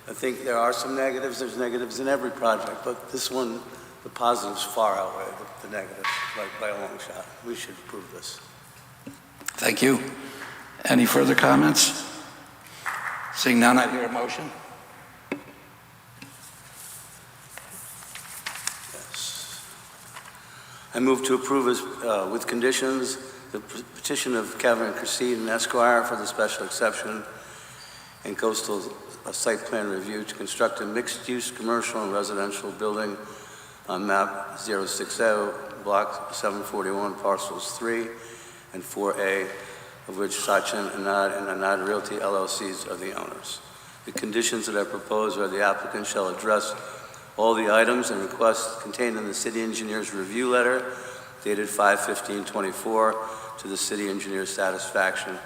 I think there are some negatives. There's negatives in every project, but this one, the positives far outweigh the negatives by a long shot. We should approve this. Thank you. Any further comments? Seeing none, I hear a motion. I move to approve with conditions the petition of Kevin and Christine Esquire for the special exception and coastal site plan review to construct a mixed-use commercial and residential building on map 060, block 741, parcels 3 and 4A, of which Sachin Anad and Anad Realty LLCs are the owners. The conditions that I propose are the applicant shall address all the items and requests contained in the city engineer's review letter dated 5/15/24 to the city engineer's satisfaction.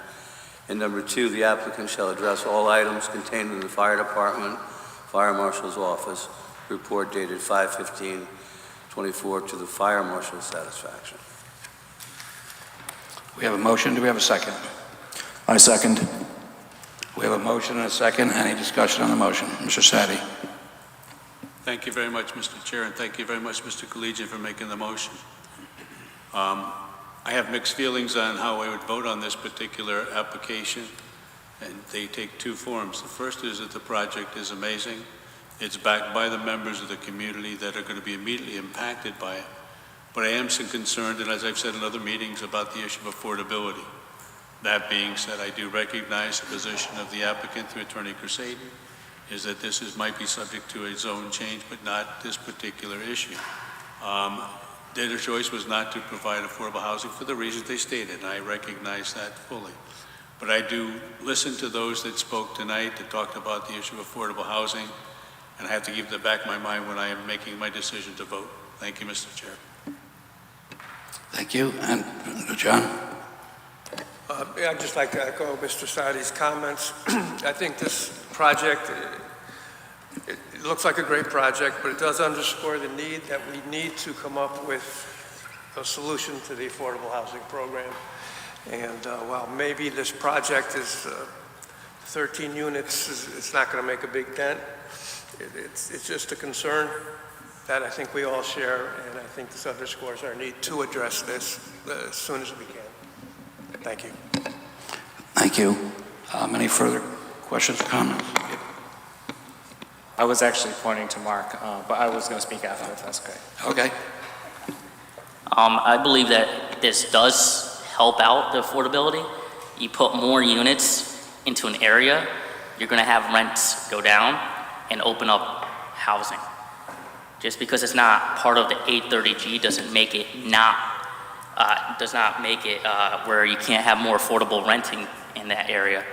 And number 2, the applicant shall address all items contained in the fire department, fire marshal's office report dated 5/15/24 to the fire marshal's satisfaction. We have a motion. Do we have a second? I second. We have a motion and a second. Any discussion on the motion? Mr. Sadi. Thank you very much, Mr. Chair, and thank you very much, Mr. Collegian, for making the motion. I have mixed feelings on how I would vote on this particular application, and they take two forms. The first is that the project is amazing. It's backed by the members of the community that are going to be immediately impacted by it. But I am concerned, and as I've said in other meetings, about the issue of affordability. That being said, I do recognize the position of the applicant through Attorney Crusaden, is that this might be subject to a zone change, but not this particular issue. Their choice was not to provide affordable housing for the reasons they stated, and I recognize that fully. But I do listen to those that spoke tonight that talked about the issue of affordable housing, and I have to keep that back in my mind when I am making my decision to vote. Thank you, Mr. Chair. Thank you. And John? I'd just like to echo Mr. Sadi's comments. I think this project, it looks like a great project, but it does underscore the need that we need to come up with a solution to the affordable housing program. And while maybe this project is 13 units, it's not going to make a big dent. It's just a concern that I think we all share, and I think this underscores our need to address this as soon as we can. Thank you. Thank you. Any further questions or comments? I was actually pointing to Mark, but I was going to speak after, if that's okay. Okay. I believe that this does help out the affordability. You put more units into an area, you're going to have rents go down and open up housing. Just because it's not part of the 830G doesn't make it where you can't have more affordable renting in that area.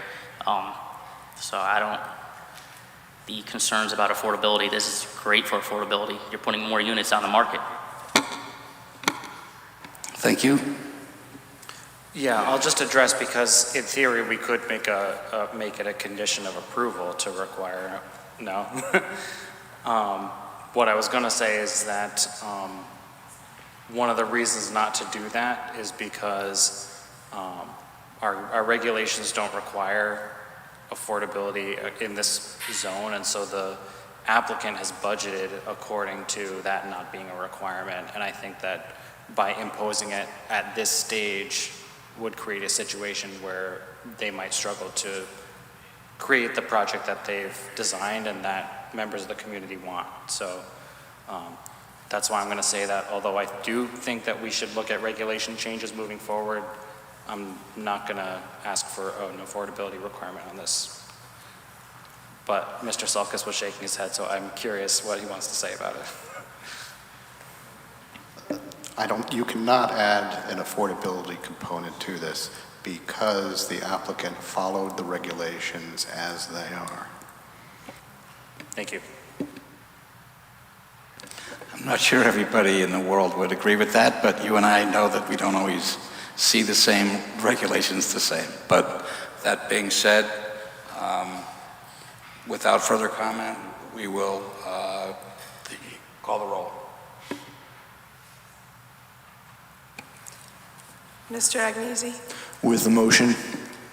So I don't be concerns about affordability. This is great for affordability. You're putting more units on the market. Thank you. Yeah, I'll just address, because in theory we could make it a condition of approval to require, no. What I was going to say is that one of the reasons not to do that is because our regulations don't require affordability in this zone, and so the applicant has budgeted according to that not being a requirement. And I think that by imposing it at this stage would create a situation where they might struggle to create the project that they've designed and that members of the community want. So that's why I'm going to say that, although I do think that we should look at regulation changes moving forward, I'm not going to ask for an affordability requirement on this. But Mr. Salkus was shaking his head, so I'm curious what he wants to say about it. You cannot add an affordability component to this because the applicant followed the regulations as they are. Thank you. I'm not sure everybody in the world would agree with that, but you and I know that we don't always see the same regulations the same. But that being said, Without further comment, we will call the roll. Mr. Agnesi, With the motion.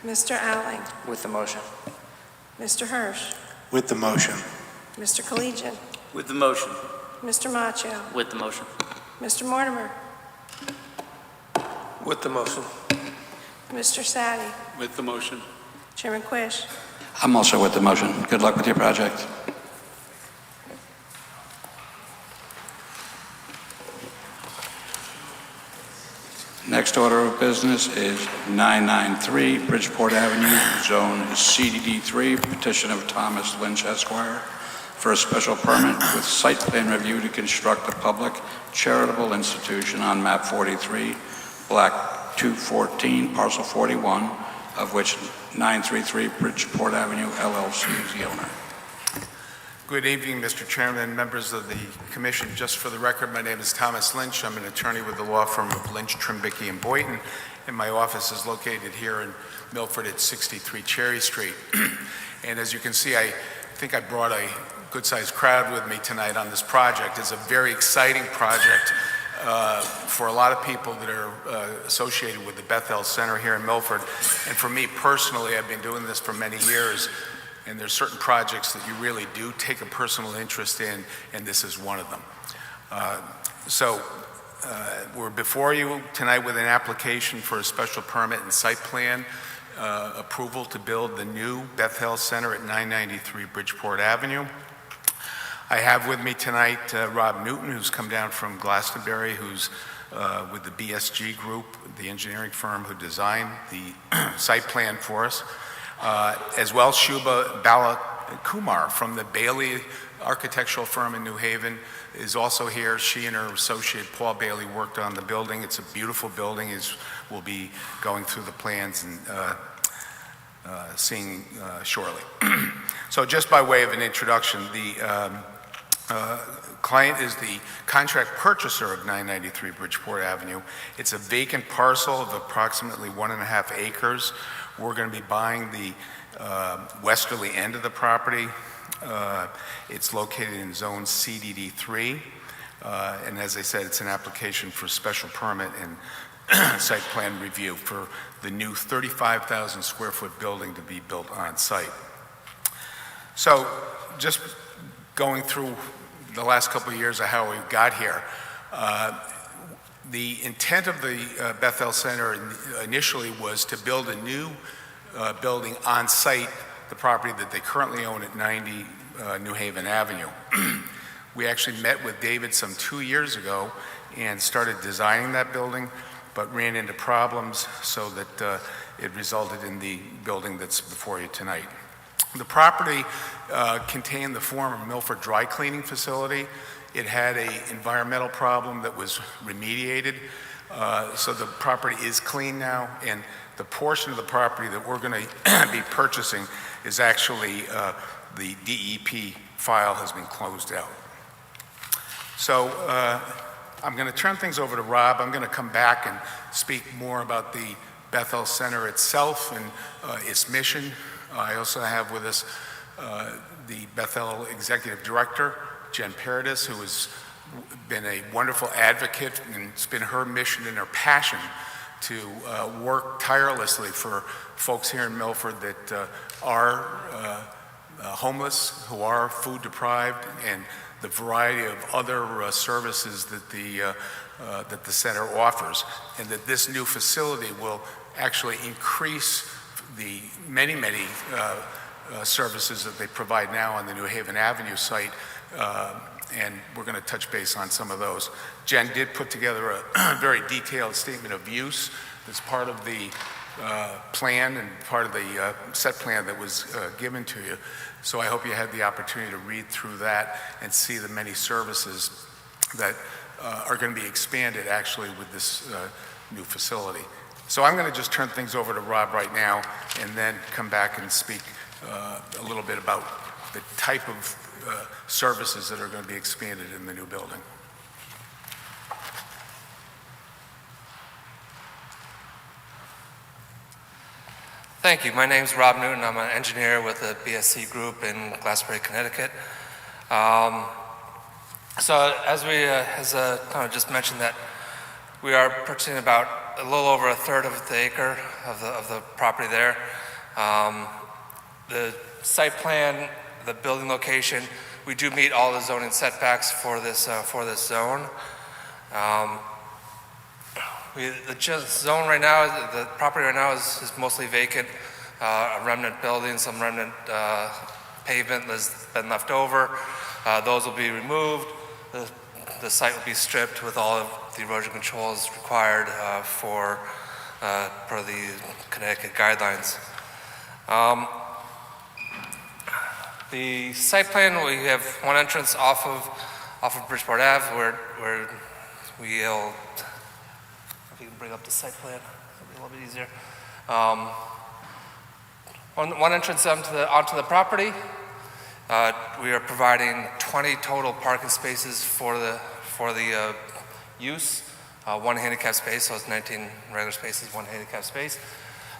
Mr. Alling, With the motion. Mr. Hirsch, With the motion. Mr. Collegian, With the motion. Mr. Macho, With the motion. Mr. Mortimer, With the motion. Mr. Sadi, With the motion. Chairman Quish. I'm also with the motion. Good luck with your project. Next order of business is 993 Bridgeport Avenue, Zone CDD3, petition of Thomas Lynch Esquire for a special permit with site plan review to construct a public charitable institution on map 43, block 214, parcel 41, of which 933 Bridgeport Avenue LLC is the owner. Good evening, Mr. Chairman, members of the commission. Just for the record, my name is Thomas Lynch. I'm an attorney with the law firm of Lynch, Trimbicki, and Boynton, and my office is located here in Milford at 63 Cherry Street. And as you can see, I think I brought a good-sized crowd with me tonight on this project. It's a very exciting project for a lot of people that are associated with the Bethel Center here in Milford. And for me personally, I've been doing this for many years, and there's certain projects that you really do take a personal interest in, and this is one of them. We're before you tonight with an application for a special permit and site plan approval to build the new Bethel Center at 993 Bridgeport Avenue. I have with me tonight Rob Newton, who's come down from Glastonbury, who's with the BSG Group, the engineering firm who designed the site plan for us. As well, Shubha Balakumar from the Bailey architectural firm in New Haven is also here. She and her associate Paul Bailey worked on the building. It's a beautiful building. We'll be going through the plans and seeing shortly. So just by way of an introduction, the client is the contract purchaser of 993 Bridgeport Avenue. It's a vacant parcel of approximately 1.5 acres. We're going to be buying the westerly end of the property. It's located in zone CDD3. And as I said, it's an application for special permit and site plan review for the new 35,000 square foot building to be built on site. So just going through the last couple of years of how we got here, the intent of the Bethel Center initially was to build a new building on site, the property that they currently own at 90 New Haven Avenue. We actually met with David some 2 years ago and started designing that building, but ran into problems so that it resulted in the building that's before you tonight. The property contained the former Milford dry cleaning facility. It had an environmental problem that was remediated, so the property is clean now, and the portion of the property that we're going to be purchasing is actually the DEP file has been closed out. So I'm going to turn things over to Rob. I'm going to come back and speak more about the Bethel Center itself and its mission. I also have with us the Bethel Executive Director, Jen Paradis, who has been a wonderful advocate, and it's been her mission and her passion to work tirelessly for folks here in Milford that are homeless, who are food deprived, and the variety of other services that the center offers, and that this new facility will actually increase the many services that they provide now on the New Haven Avenue site, and we're going to touch base on some of those. Jen did put together a very detailed statement of use that's part of the plan and part of the set plan that was given to you. So I hope you had the opportunity to read through that and see the many services that are going to be expanded actually with this new facility. So I'm going to just turn things over to Rob right now and then come back and speak a little bit about the type of services that are going to be expanded in the new building. Thank you. My name's Rob Newton. I'm an engineer with the BSC Group in Glassbury, Connecticut. So as we kind of just mentioned, that we are purchasing about a little over a third of the acre of the property there. The site plan, the building location, we do meet all the zoning setbacks for this zone. The zone right now, the property right now is mostly vacant. A remnant building, some remnant pavement has been left over. Those will be removed. The site will be stripped with all of the erosion controls required for the Connecticut guidelines. The site plan, we have one entrance off of Bridgeport Ave where we'll, if you can bring up the site plan, it'll be a little bit easier. One entrance onto the property. We are providing 20 total parking spaces for the use. One handicap space, so it's 19 regular spaces, one handicap space.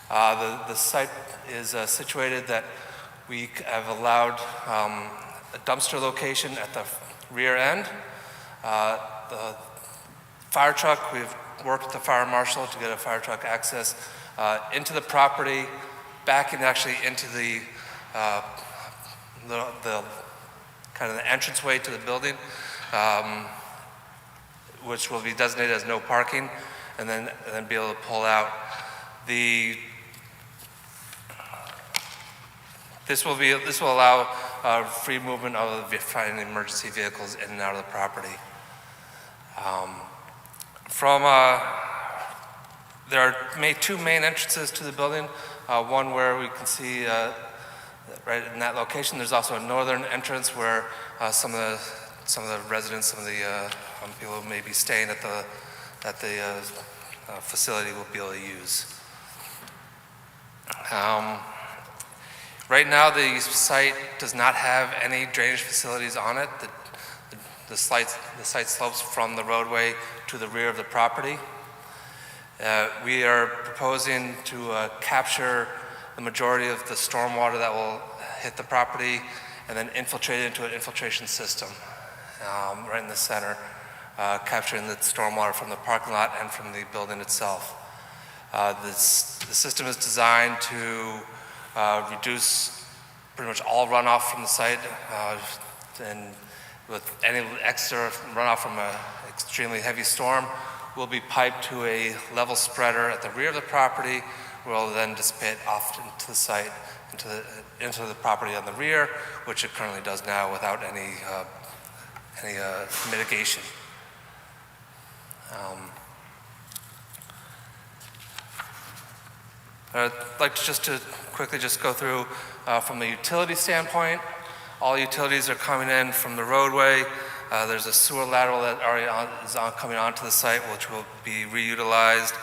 The site is situated that we have allowed a dumpster location at the rear end. The fire truck, we've worked with the fire marshal to get a fire truck access into the property, back and actually into the kind of the entranceway to the building, which will be designated as no parking, and then be able to pull out. This will allow free movement of the emergency vehicles in and out of the property. There are two main entrances to the building. One where we can see right in that location. There's also a northern entrance where some of the residents, some of the people who may be staying at the facility will be able to use. Right now, the site does not have any drainage facilities on it. The site slopes from the roadway to the rear of the property. We are proposing to capture the majority of the stormwater that will hit the property and then infiltrate it into an infiltration system right in the center, capturing the stormwater from the parking lot and from the building itself. The system is designed to reduce pretty much all runoff from the site, and with any extra runoff from an extremely heavy storm will be piped to a level spreader at the rear of the property, where it will then dissipate off into the site, into the property on the rear, which it currently does now without any mitigation. I'd like to quickly go through from the utility standpoint. All utilities are coming in from the roadway. There's a sewer lateral that already is coming onto the site, which will be reutilized.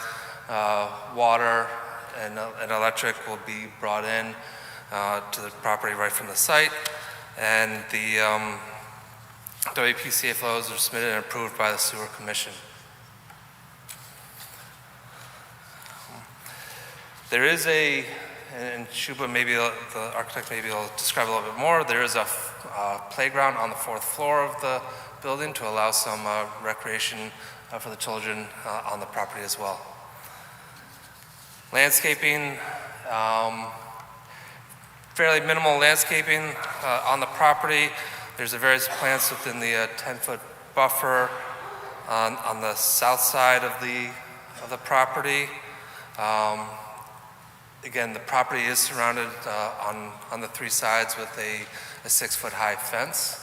Water and electric will be brought in to the property right from the site. And the WPCA flows are submitted and approved by the Sewer Commission. There is and Shuba, maybe the architect maybe will describe a little bit more, there is a playground on the 4th floor of the building to allow some recreation for the children on the property as well. Landscaping, fairly minimal landscaping on the property. There's various plants within the 10-foot buffer on the south side of the property. Again, the property is surrounded on the 3 sides with a 6-foot high fence.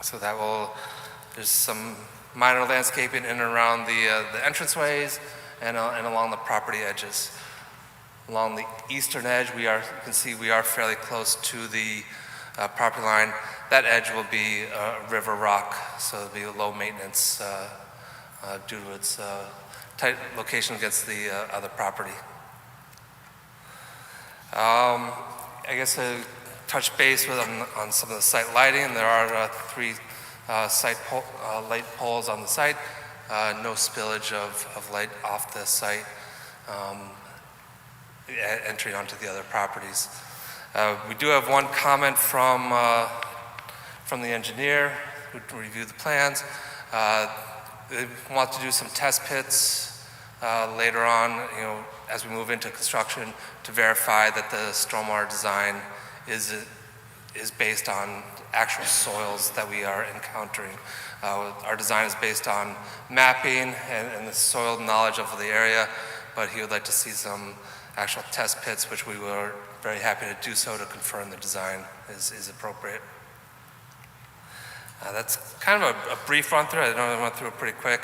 So there's some minor landscaping in and around the entranceways and along the property edges. Along the eastern edge, you can see we are fairly close to the property line. That edge will be river rock, so it'll be low maintenance due to its tight location against the other property. I guess to touch base on some of the site lighting, there are 3 light poles on the site, no spillage of light off the site. entry onto the other properties. We do have one comment from the engineer who reviewed the plans. They want to do some test pits later on, as we move into construction, to verify that the stormwater design is based on actual soils that we are encountering. Our design is based on mapping and the soil knowledge of the area, but he would like to see some actual test pits, which we were very happy to do so to confirm the design is appropriate. That's kind of a brief run through. I know I went through it pretty quick,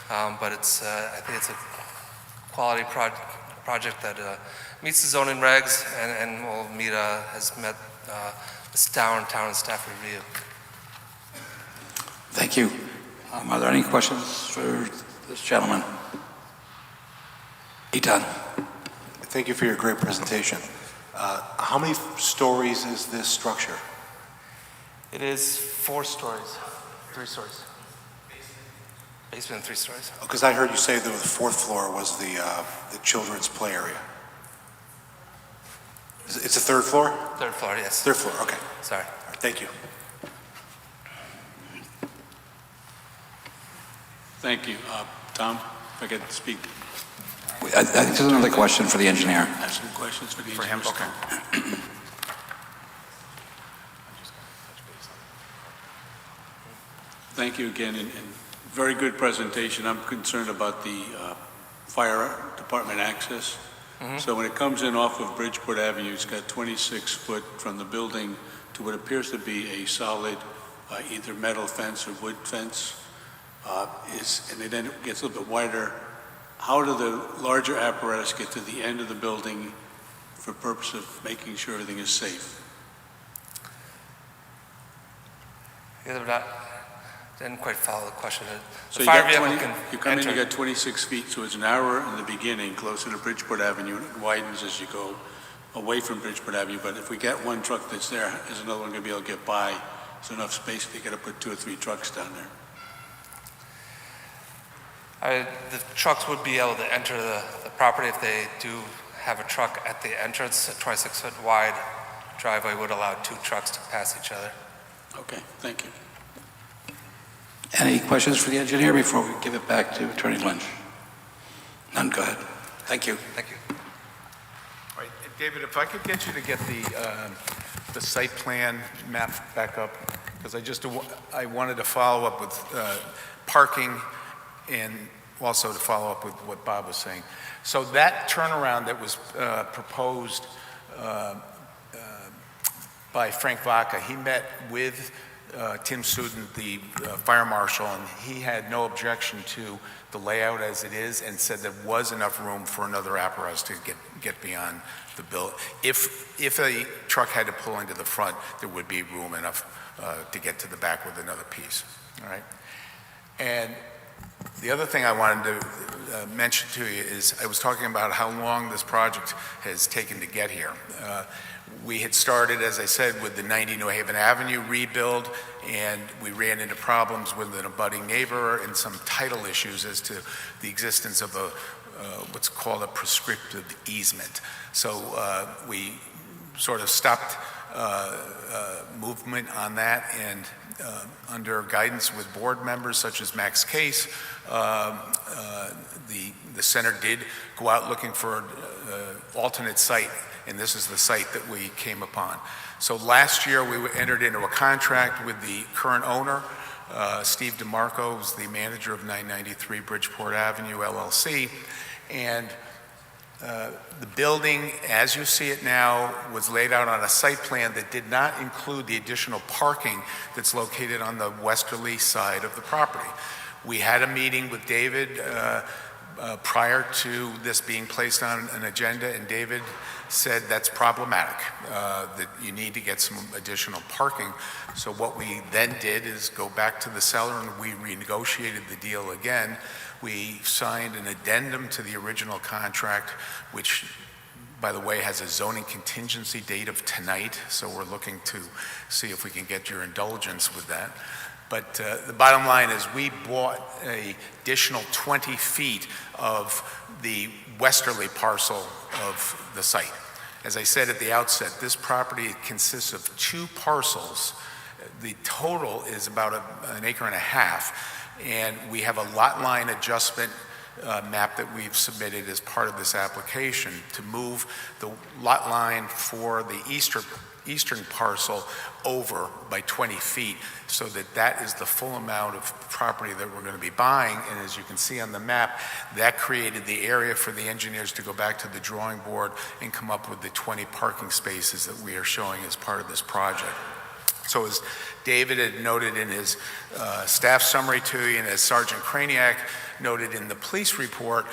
but I think it's a quality project that meets the zoning regs and will meet, has met this town and staff review. Thank you. Are there any questions for this gentleman? Etan. Thank you for your great presentation. How many stories is this structure? It is 4 stories, 3 stories. Basement and 3 stories. Because I heard you say that the 4th floor was the children's play area. It's the 3rd floor? 3rd floor, yes. 3rd floor, okay. Sorry. All right, thank you. Thank you. Tom, if I could speak. I think there's another question for the engineer. I have some questions for the engineer. For him, okay. Thank you again, and very good presentation. I'm concerned about the fire department access. So when it comes in off of Bridgeport Avenue, it's got 26 foot from the building to what appears to be a solid either metal fence or wood fence. And then it gets a little bit wider. How do the larger apparatus get to the end of the building for purpose of making sure everything is safe? Didn't quite follow the question. So The you fire got vehicle 20, can you come in, enter. you got 26 feet, so it's narrower in the beginning, closer to Bridgeport Avenue, and it widens as you go away from Bridgeport Avenue. But if we get one truck that's there, is another one going to be able to get by? Is there enough space to get to put 2 or 3 trucks down there? The trucks would be able to enter the property if they do have a truck at the entrance. A 26-foot wide driveway would allow 2 trucks to pass each other. Okay, thank you. Any questions for the engineer before we give it back to Attorney Lynch? None, go ahead. Thank you. Thank you. All right, David, if I could get you to get the site plan map back up, because I wanted to follow up with parking and also to follow up with what Bob was saying. So that turnaround that was proposed by Frank Vaca, he met with Tim Suden, the fire marshal, and he had no objection to the layout as it is and said there was enough room for another apparatus to get beyond the building. If a truck had to pull into the front, there would be room enough to get to the back with another piece, all right? And the other thing I wanted to mention to you is I was talking about how long this project has taken to get here. We had started, as I said, with the 90 New Haven Avenue rebuild, and we ran into problems with an abutting neighbor and some title issues as to the existence of a what's called a prescriptive easement. So we sort of stopped movement on that, and under guidance with board members such as Max Case, the center did go out looking for an alternate site, and this is the site that we came upon. So last year we entered into a contract with the current owner, Steve DeMarco, who's the manager of 993 Bridgeport Avenue LLC, and the building, as you see it now, was laid out on a site plan that did not include the additional parking that's located on the westerly side of the property. We had a meeting with David prior to this being placed on an agenda, and David said that's problematic, that you need to get some additional parking. So what we then did is go back to the seller and we renegotiated the deal again. We signed an addendum to the original contract, which, by the way, has a zoning contingency date of tonight, so we're looking to see if we can get your indulgence with that. But the bottom line is we bought an additional 20 feet of the westerly parcel of the site. As I said at the outset, this property consists of 2 parcels. The total is about an acre and a half, and we have a lot line adjustment map that we've submitted as part of this application to move the lot line for the eastern parcel over by 20 feet, so that that is the full amount of property that we're going to be buying. And as you can see on the map, that created the area for the engineers to go back to the drawing board and come up with the 20 parking spaces that we are showing as part of this project. So as David had noted in his staff summary to you, and as Sergeant Kraniak noted in the police report,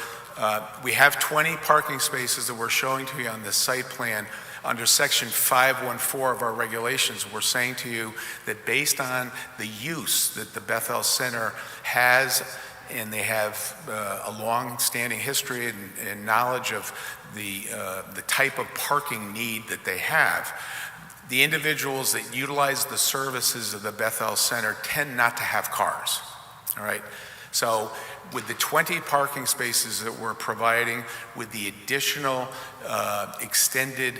we have 20 parking spaces that we're showing to you on this site plan. Under section 514 of our regulations, we're saying to you that based on the use that the Bethel Center has, and they have a long-standing history and knowledge of the type of parking need that they have, the individuals that utilize the services of the Bethel Center tend not to have cars, all right? So with the 20 parking spaces that we're providing, with the additional extended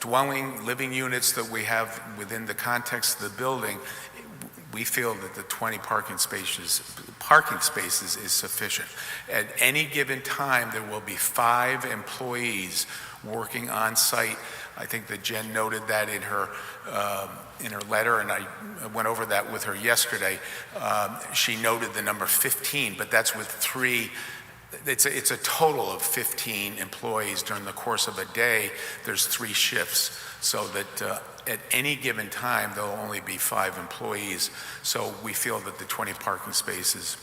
dwelling, living units that we have within the context of the building, we feel that the 20 parking spaces is sufficient. At any given time, there will be 5 employees working on site. I think that Jen noted that in her letter, and I went over that with her yesterday. She noted the number 15, but that's with 3. It's a total of 15 employees during the course of a day. There's 3 shifts, so that at any given time, there'll only be 5 employees. So we feel that the 20 parking spaces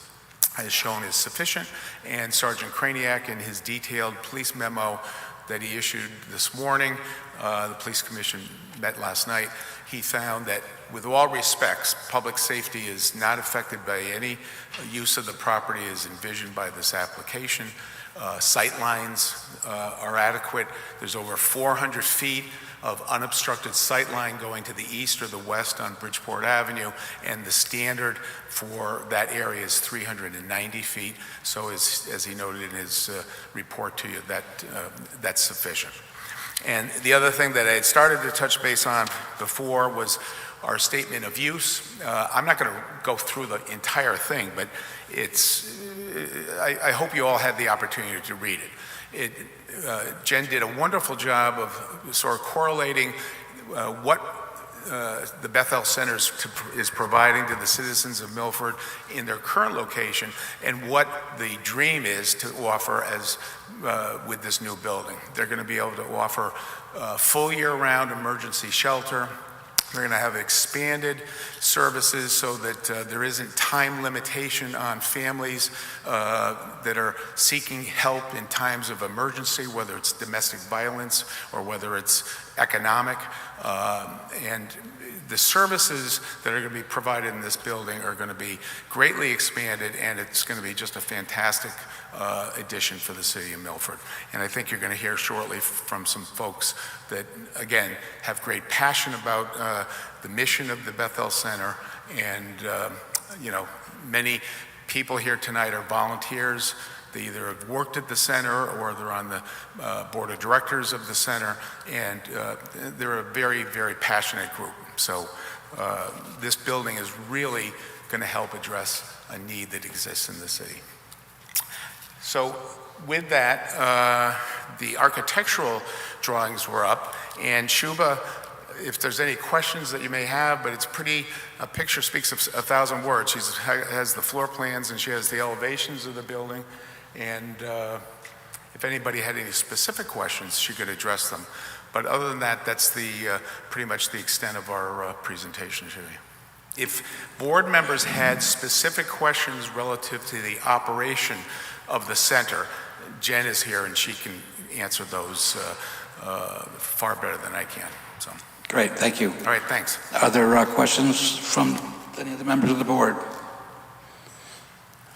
as shown is sufficient. And Sergeant Kraniak, in his detailed police memo that he issued this morning, the police commission met last night, he found that with all respects, public safety is not affected by any use of the property as envisioned by this application. Sight lines are adequate. There's over 400 feet of unobstructed sight line going to the east or the west on Bridgeport Avenue, and the standard for that area is 390 feet. So as he noted in his report to you, that's sufficient. And the other thing that I had started to touch base on before was our statement of use. I'm not going to go through the entire thing, but I hope you all had the opportunity to read it. Jen did a wonderful job of sort of correlating what the Bethel Center is providing to the citizens of Milford in their current location and what the dream is to offer as with this new building. They're going to be able to offer full year-round emergency shelter. They're going to have expanded services so that there isn't time limitation on families that are seeking help in times of emergency, whether it's domestic violence or whether it's economic. And the services that are going to be provided in this building are going to be greatly expanded, and it's going to be just a fantastic addition for the city of Milford. And I think you're going to hear shortly from some folks that, again, have great passion about the mission of the Bethel Center. And, many people here tonight are volunteers. They either have worked at the center or they're on the board of directors of the center, and they're a very, very passionate group. So this building is really going to help address a need that exists in the city. So with that, the architectural drawings were up, and Shuba, if there's any questions that you may have, but it's pretty, a picture speaks of 1,000 words. She has the floor plans and she has the elevations of the building, and if anybody had any specific questions, she could address them. But other than that, that's pretty much the extent of our presentation today. If board members had specific questions relative to the operation of the center, Jen is here and she can answer those far better than I can. So. Great, thank you. All right, thanks. Are there questions from any of the members of the board?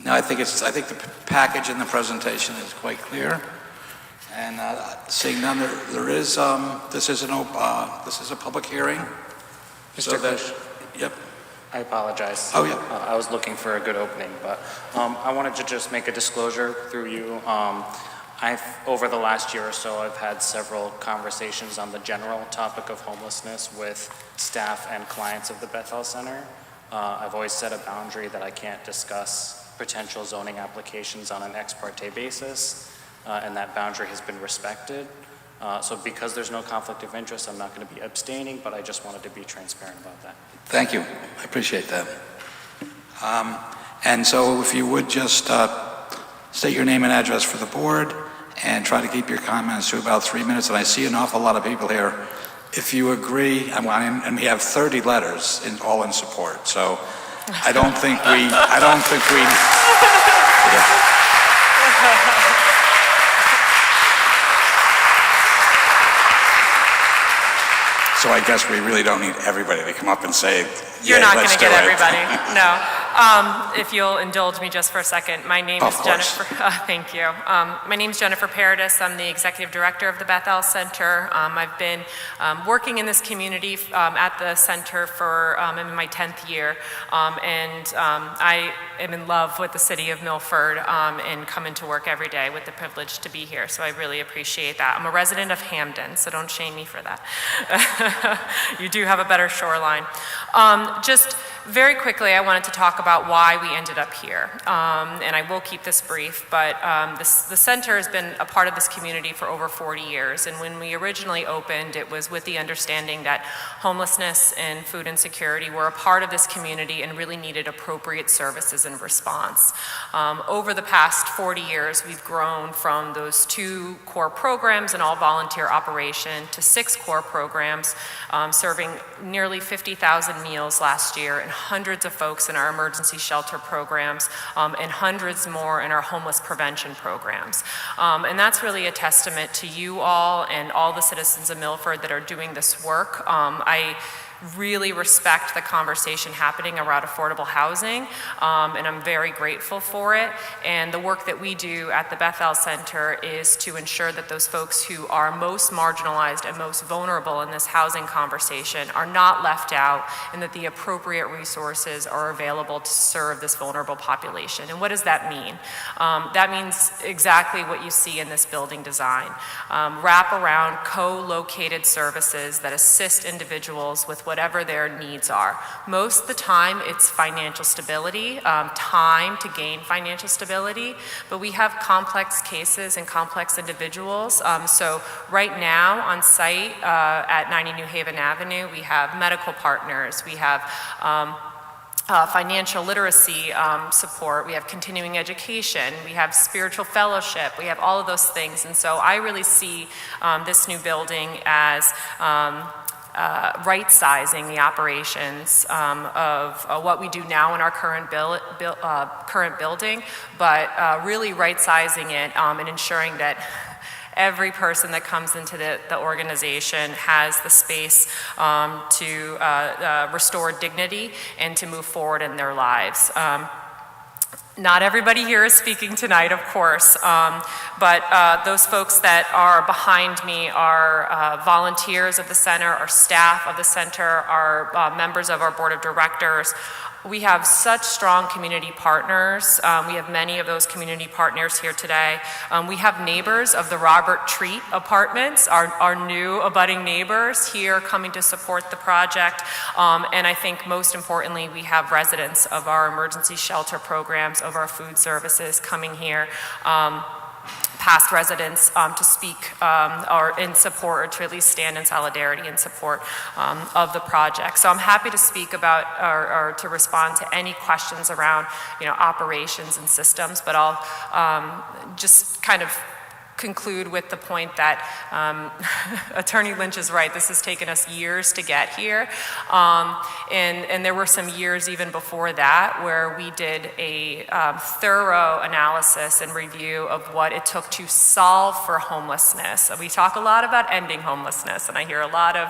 No, I think the package in the presentation is quite clear. And seeing none, this is a public hearing. Mr. Bush. Yep. I apologize. Oh, yeah. I was looking for a good opening, but I wanted to just make a disclosure through you. Over the last year or so, I've had several conversations on the general topic of homelessness with staff and clients of the Bethel Center. I've always set a boundary that I can't discuss potential zoning applications on an ex parte basis, and that boundary has been respected. So because there's no conflict of interest, I'm not going to be abstaining, but I just wanted to be transparent about that. Thank you. I appreciate that. And so if you would just state your name and address for the board and try to keep your comments to about 3 minutes. And I see an awful lot of people here. If you agree, and we have 30 letters all in support. So I don't think we. Yeah. So I guess we really don't need everybody to come up and say, You're yeah, not going let's to get do it. everybody, no. If you'll indulge me just for a second, my name is Jennifer. Thank you. My name is Jennifer Paradis. I'm the executive director of the Bethel Center. I've been working in this community at the center for I'm in my 10th year, and I am in love with the city of Milford and come into work every day with the privilege to be here. So I really appreciate that. I'm a resident of Hamden, so don't shame me for that. You do have a better shoreline. Just very quickly, I wanted to talk about why we ended up here. And I will keep this brief, but the center has been a part of this community for over 40 years. And when we originally opened, it was with the understanding that homelessness and food insecurity were a part of this community and really needed appropriate services in response. Over the past 40 years, we've grown from those 2 core programs, an all-volunteer operation, to 6 core programs, serving nearly 50,000 meals last year and hundreds of folks in our emergency shelter programs and hundreds more in our homeless prevention programs. And that's really a testament to you all and all the citizens of Milford that are doing this work. I really respect the conversation happening around affordable housing, and I'm very grateful for it. And the work that we do at the Bethel Center is to ensure that those folks who are most marginalized and most vulnerable in this housing conversation are not left out, and that the appropriate resources are available to serve this vulnerable population. And what does that mean? That means exactly what you see in this building design. Wrap around co-located services that assist individuals with whatever their needs are. Most of the time, it's financial stability, time to gain financial stability, but we have complex cases and complex individuals. So right now on site at 90 New Haven Avenue, we have medical partners, we have financial literacy support, we have continuing education, we have spiritual fellowship, we have all of those things. And so I really see this new building as right-sizing the operations of what we do now in our current building, but really right-sizing it and ensuring that every person that comes into the organization has the space to restore dignity and to move forward in their lives. Not everybody here is speaking tonight, of course, but those folks that are behind me are volunteers of the center, are staff of the center, are members of our board of directors. We have such strong community partners. We have many of those community partners here today. We have neighbors of the Robert Treat Apartments, our new abutting neighbors here coming to support the project. And I think most importantly, we have residents of our emergency shelter programs, of our food services coming here. Past residents to speak or in support, or to at least stand in solidarity in support of the project. So I'm happy to speak about or to respond to any questions around, operations and systems, but I'll just kind of conclude with the point that Attorney Lynch is right. This has taken us years to get here. And there were some years even before that where we did a thorough analysis and review of what it took to solve for homelessness. We talk a lot about ending homelessness, and I hear a lot of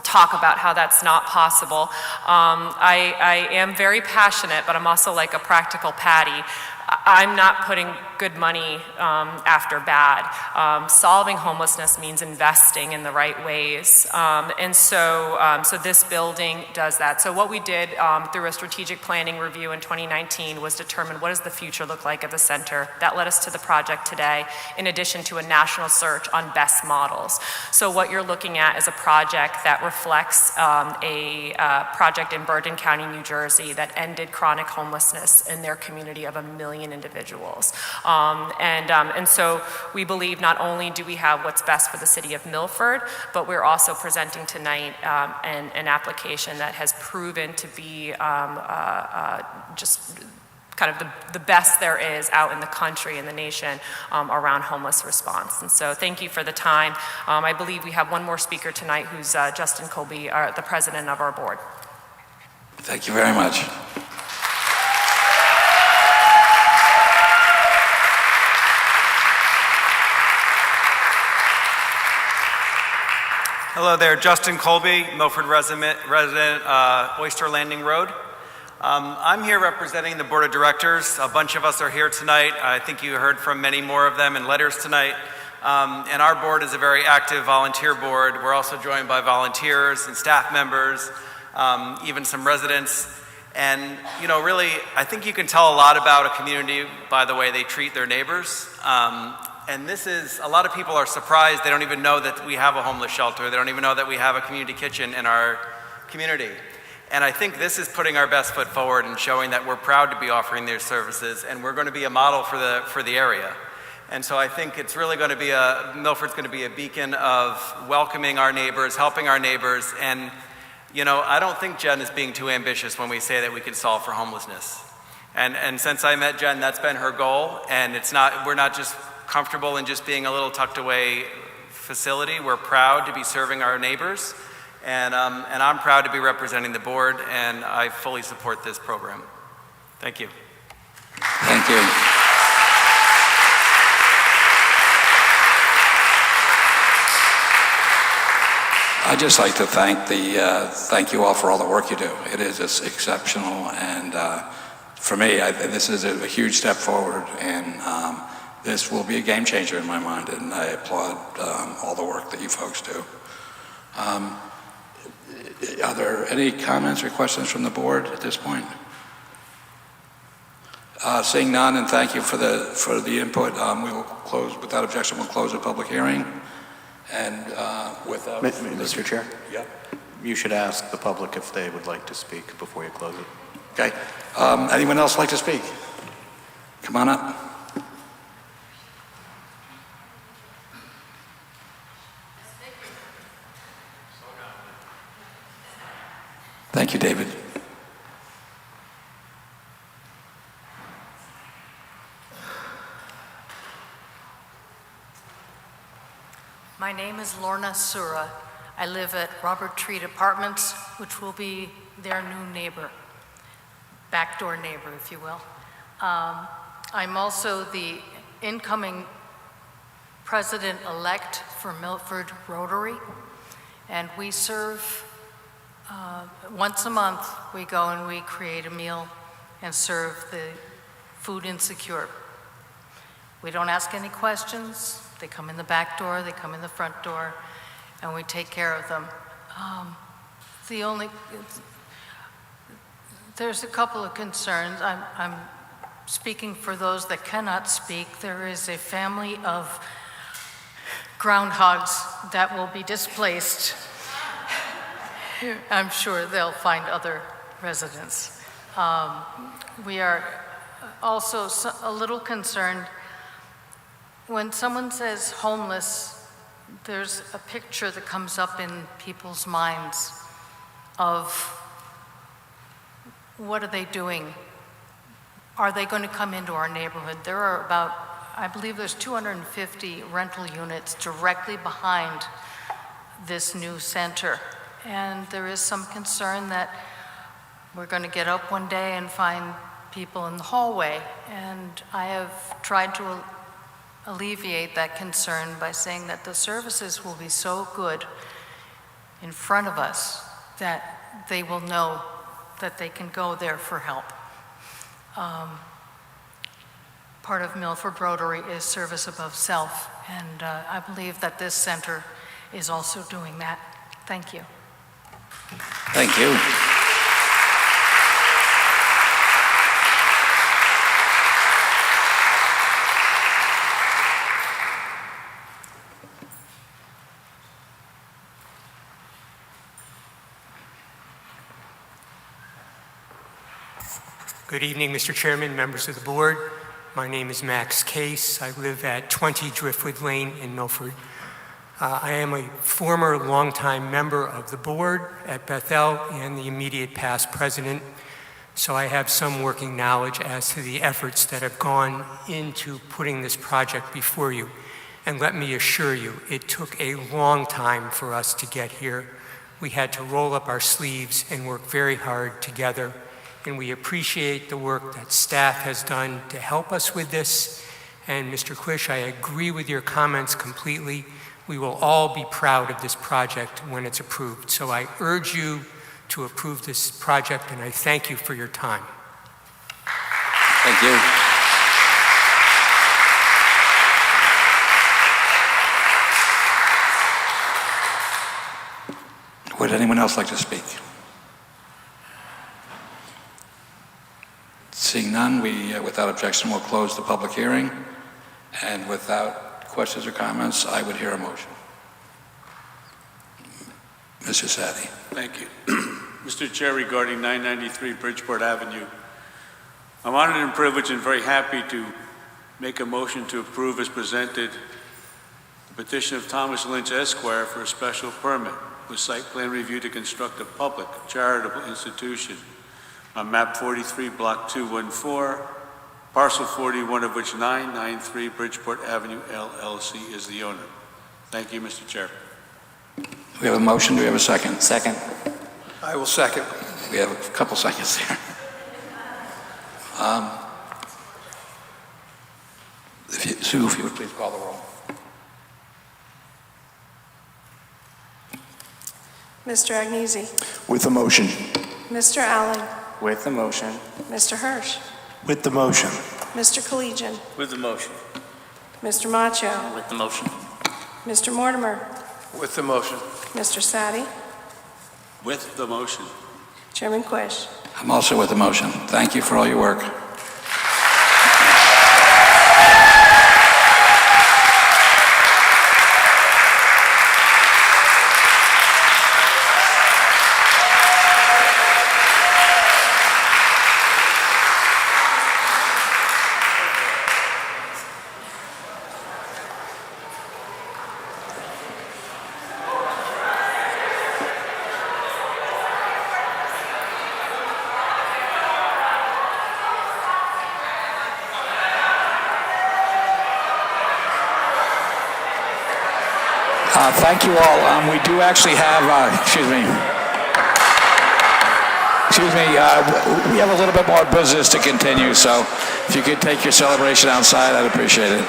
talk about how that's not possible. I am very passionate, but I'm also like a practical Patty. I'm not putting good money after bad. Solving homelessness means investing in the right ways. So this building does that. So what we did through a strategic planning review in 2019 was determine what does the future look like of the center. That led us to the project today, in addition to a national search on best models. So what you're looking at is a project that reflects a project in Bergen County, New Jersey that ended chronic homelessness in their community of 1 million individuals. And so we believe not only do we have what's best for the city of Milford, but we're also presenting tonight an application that has proven to be just kind of the best there is out in the country and the nation around homeless response. And so thank you for the time. I believe we have one more speaker tonight who's Justin Colby, the president of our board. Thank you very much. Hello there, Justin Colby, Milford resident, Oyster Landing Road. I'm here representing the Board of Directors. A bunch of us are here tonight. I think you heard from many more of them in letters tonight. And our board is a very active volunteer board. We're also joined by volunteers and staff members, even some residents. And, you know, really, I think you can tell a lot about a community by the way they treat their neighbors. And this is, a lot of people are surprised. They don't even know that we have a homeless shelter. They don't even know that we have a community kitchen in our community. And I think this is putting our best foot forward and showing that we're proud to be offering their services, and we're going to be a model for the area. And so I think it's really going to be Milford's going to be a beacon of welcoming our neighbors, helping our neighbors. And, you know, I don't think Jen is being too ambitious when we say that we can solve for homelessness. And since I met Jen, that's been her goal. And we're not just comfortable in just being a little tucked away facility. We're proud to be serving our neighbors, and I'm proud to be representing the board, and I fully support this program. Thank you. Thank you. I'd just like to thank you all for all the work you do. It is just exceptional, and for me, this is a huge step forward, and this will be a game changer in my mind, and I applaud all the work that you folks do. Are there any comments or questions from the board at this point? Seeing none, and thank you for the input. We will close, without objection, we'll close the public hearing. And without... Mr. Chair? Yep. You should ask the public if they would like to speak before you close it. Okay. Anyone else like to speak? Come on up. Thank you, David. My name is Lorna Sura. I live at Robert Treat Apartments, which will be their new neighbor, backdoor neighbor, if you will. I'm also the incoming president-elect for Milford Rotary, and we serve once a month. We go and we create a meal and serve the food insecure. We don't ask any questions. They come in the back door, they come in the front door, and we take care of them. There's a couple of concerns. I'm speaking for those that cannot speak. There is a family of groundhogs that will be displaced. I'm sure they'll find other residents. We are also a little concerned when someone says homeless. There's a picture that comes up in people's minds of what are they doing? Are they going to come into our neighborhood? There are about, I believe there's 250 rental units directly behind this new center. And there is some concern that we're going to get up one day and find people in the hallway. And I have tried to alleviate that concern by saying that the services will be so good in front of us that they will know that they can go there for help. part of Milford Rotary is service above self, and I believe that this center is also doing that. Thank you. Thank you. Good evening, Mr. Chairman, members of the board. My name is Max Case. I live at 20 Driftwood Lane in Milford. I am a former longtime member of the board at Bethel and the immediate past president, so I have some working knowledge as to the efforts that have gone into putting this project before you. And let me assure you, it took a long time for us to get here. We had to roll up our sleeves and work very hard together, and we appreciate the work that staff has done to help us with this. And Mr. Quish, I agree with your comments completely. We will all be proud of this project when it's approved. So I urge you to approve this project, and I thank you for your time. Thank you. Would anyone else like to speak? Seeing none, we, without objection, will close the public hearing. And without questions or comments, I would hear a motion. Mr. Sadi. Thank you. Mr. Chair, regarding 993 Bridgeport Avenue, I'm honored and privileged and very happy to make a motion to approve as presented the petition of Thomas Lynch Esquire for a special permit with site plan review to construct a public charitable institution on map 43, block 214, parcel 41, of which 993 Bridgeport Avenue LLC is the owner. Thank you, Mr. Chair. We have a motion. Do we have a second? Second. I will second. We have a couple seconds there. Sue, if you would please call the roll. Mr. Agnesi, With the motion. Mr. Allen, With the motion. Mr. Hirsch, With the motion. Mr. Collegian, With the motion. Mr. Macho, With the motion. Mr. Mortimer, With the motion. Mr. Sadi, With the motion. Chairman Quish. I'm also with the motion. Thank you for all your work. Thank you all. We do actually have, we have a little bit more business to continue, so if you could take your celebration outside, I'd appreciate it.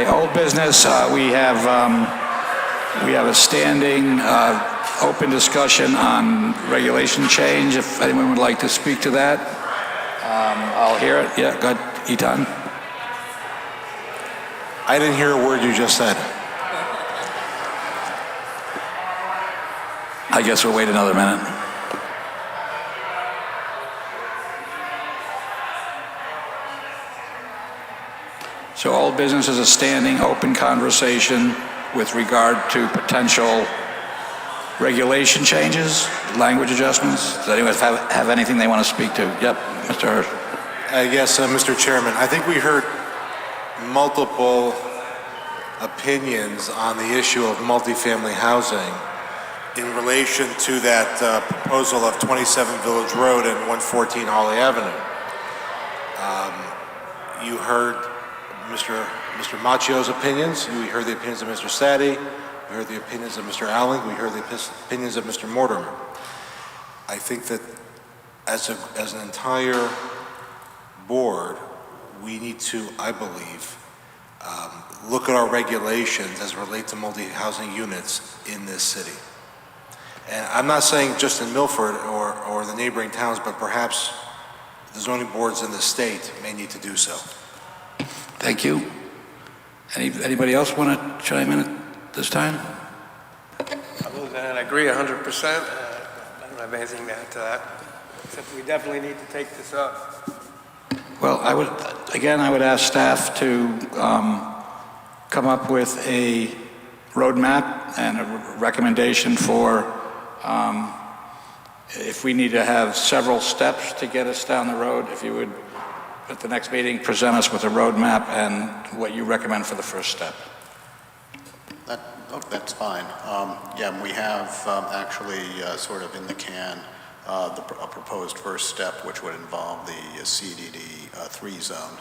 Old business. We have a standing open discussion on regulation change. If anyone would like to speak to that, I'll hear it. Yeah, go ahead, Etan. I didn't hear a word you just said. I guess we'll wait another minute. So old business is a standing open conversation with regard to potential regulation changes, language adjustments. Does anyone have anything they want to speak to? Yep, Mr. Hirsch. Yes, Mr. Chairman. I think we heard multiple opinions on the issue of multifamily housing in relation to that proposal of 27 Village Road and 114 Holly Avenue. You heard Mr. Macchio's opinions, we heard the opinions of Mr. Sadi, we heard the opinions of Mr. Alling, we heard the opinions of Mr. Mortimer. I think that as an entire board, we need to, I believe, look at our regulations as it relates to multi-housing units in this city. And I'm not saying just in Milford or the neighboring towns, but perhaps the zoning boards in the state may need to do so. Thank you. Anybody else want to chime in at this time? Other than I agree 100%, I don't have anything to add to that, except we definitely need to take this up. Well, I would ask staff to come up with a roadmap and a recommendation for if we need to have several steps to get us down the road, if you would, at the next meeting, present us with a roadmap and what you recommend for the first step. That's fine. Yeah, we have actually sort of in the can a proposed first step, which would involve the CDD 3 zone,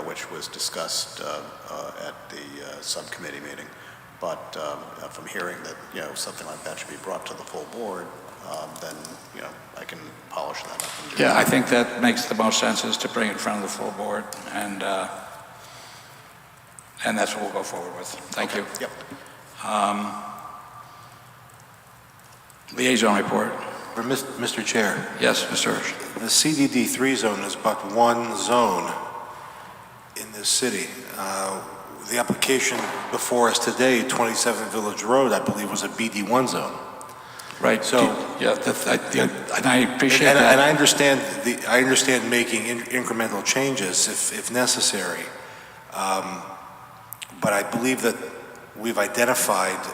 which was discussed at the subcommittee meeting. But from hearing that, something like that should be brought to the full board, then, I can polish that up. And Yeah, I think that makes the most sense, is to bring it in front of the full board, and that's what we'll go forward with. Thank you. Yep. Liaison report. Mr. Chair. Yes, Mr. Hirsch. The CDD 3 zone is but one zone in this city. The application before us today, 27 Village Road, I believe, was a BD1 zone. Right. So, yeah, and I appreciate that. And I understand making incremental changes if necessary. But I believe that we've identified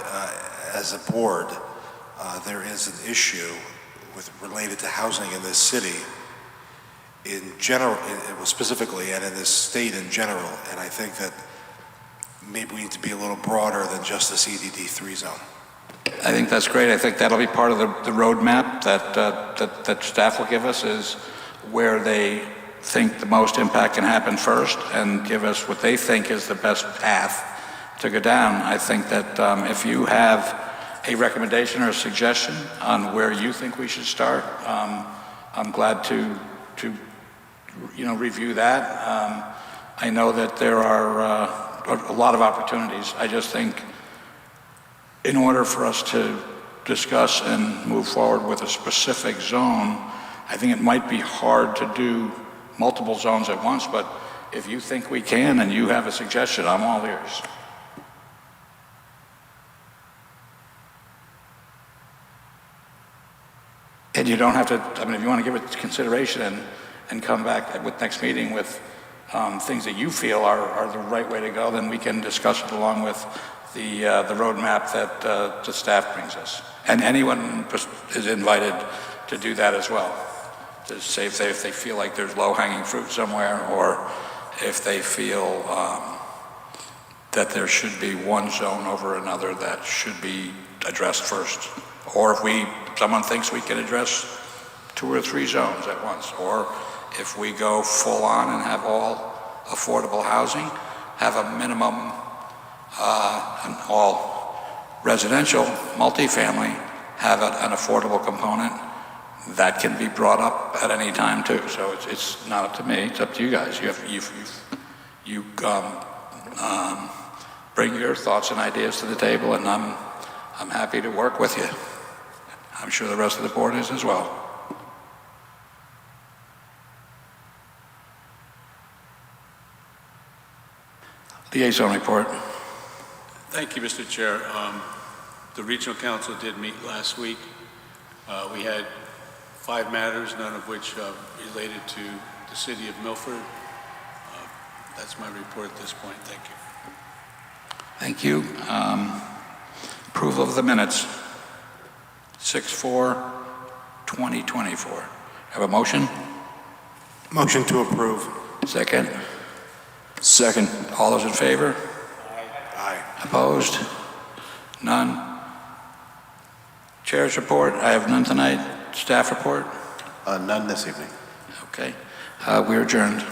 as a board there is an issue related to housing in this city in general, specifically, and in this state in general. And I think that maybe we need to be a little broader than just the CDD 3 zone. I think that's great. I think that'll be part of the roadmap that staff will give us, is where they think the most impact can happen first, and give us what they think is the best path to go down. I think that if you have a recommendation or a suggestion on where you think we should start, I'm glad to review that. I know that there are a lot of opportunities. I just think in order for us to discuss and move forward with a specific zone, I think it might be hard to do multiple zones at once, but if you think we can and you have a suggestion, I'm all ears. And you don't have to, if you want to give it consideration and come back with next meeting with things that you feel are the right way to go, then we can discuss it along with the roadmap that the staff brings us. And anyone is invited to do that as well. To say if they feel like there's low-hanging fruit somewhere, or if they feel that there should be one zone over another that should be addressed first. Or if someone thinks we can address 2 or 3 zones at once, or if we go full on and have all affordable housing, have a minimum all residential, multifamily, have an affordable component, that can be brought up at any time too. So it's not up to me, it's up to you guys. You bring your thoughts and ideas to the table, and I'm happy to work with you. I'm sure the rest of the board is as well. Liaison report. Thank you, Mr. Chair. The Regional Council did meet last week. We had 5 matters, none of which related to the city of Milford. That's my report at this point. Thank you. Thank you. Approval of the minutes. 6/4/2024. Have a motion? Motion to approve. Second. Second. All those in favor? Aye. Opposed? None? Chair's report, I have none tonight. Staff report? None this evening. Okay. We are adjourned.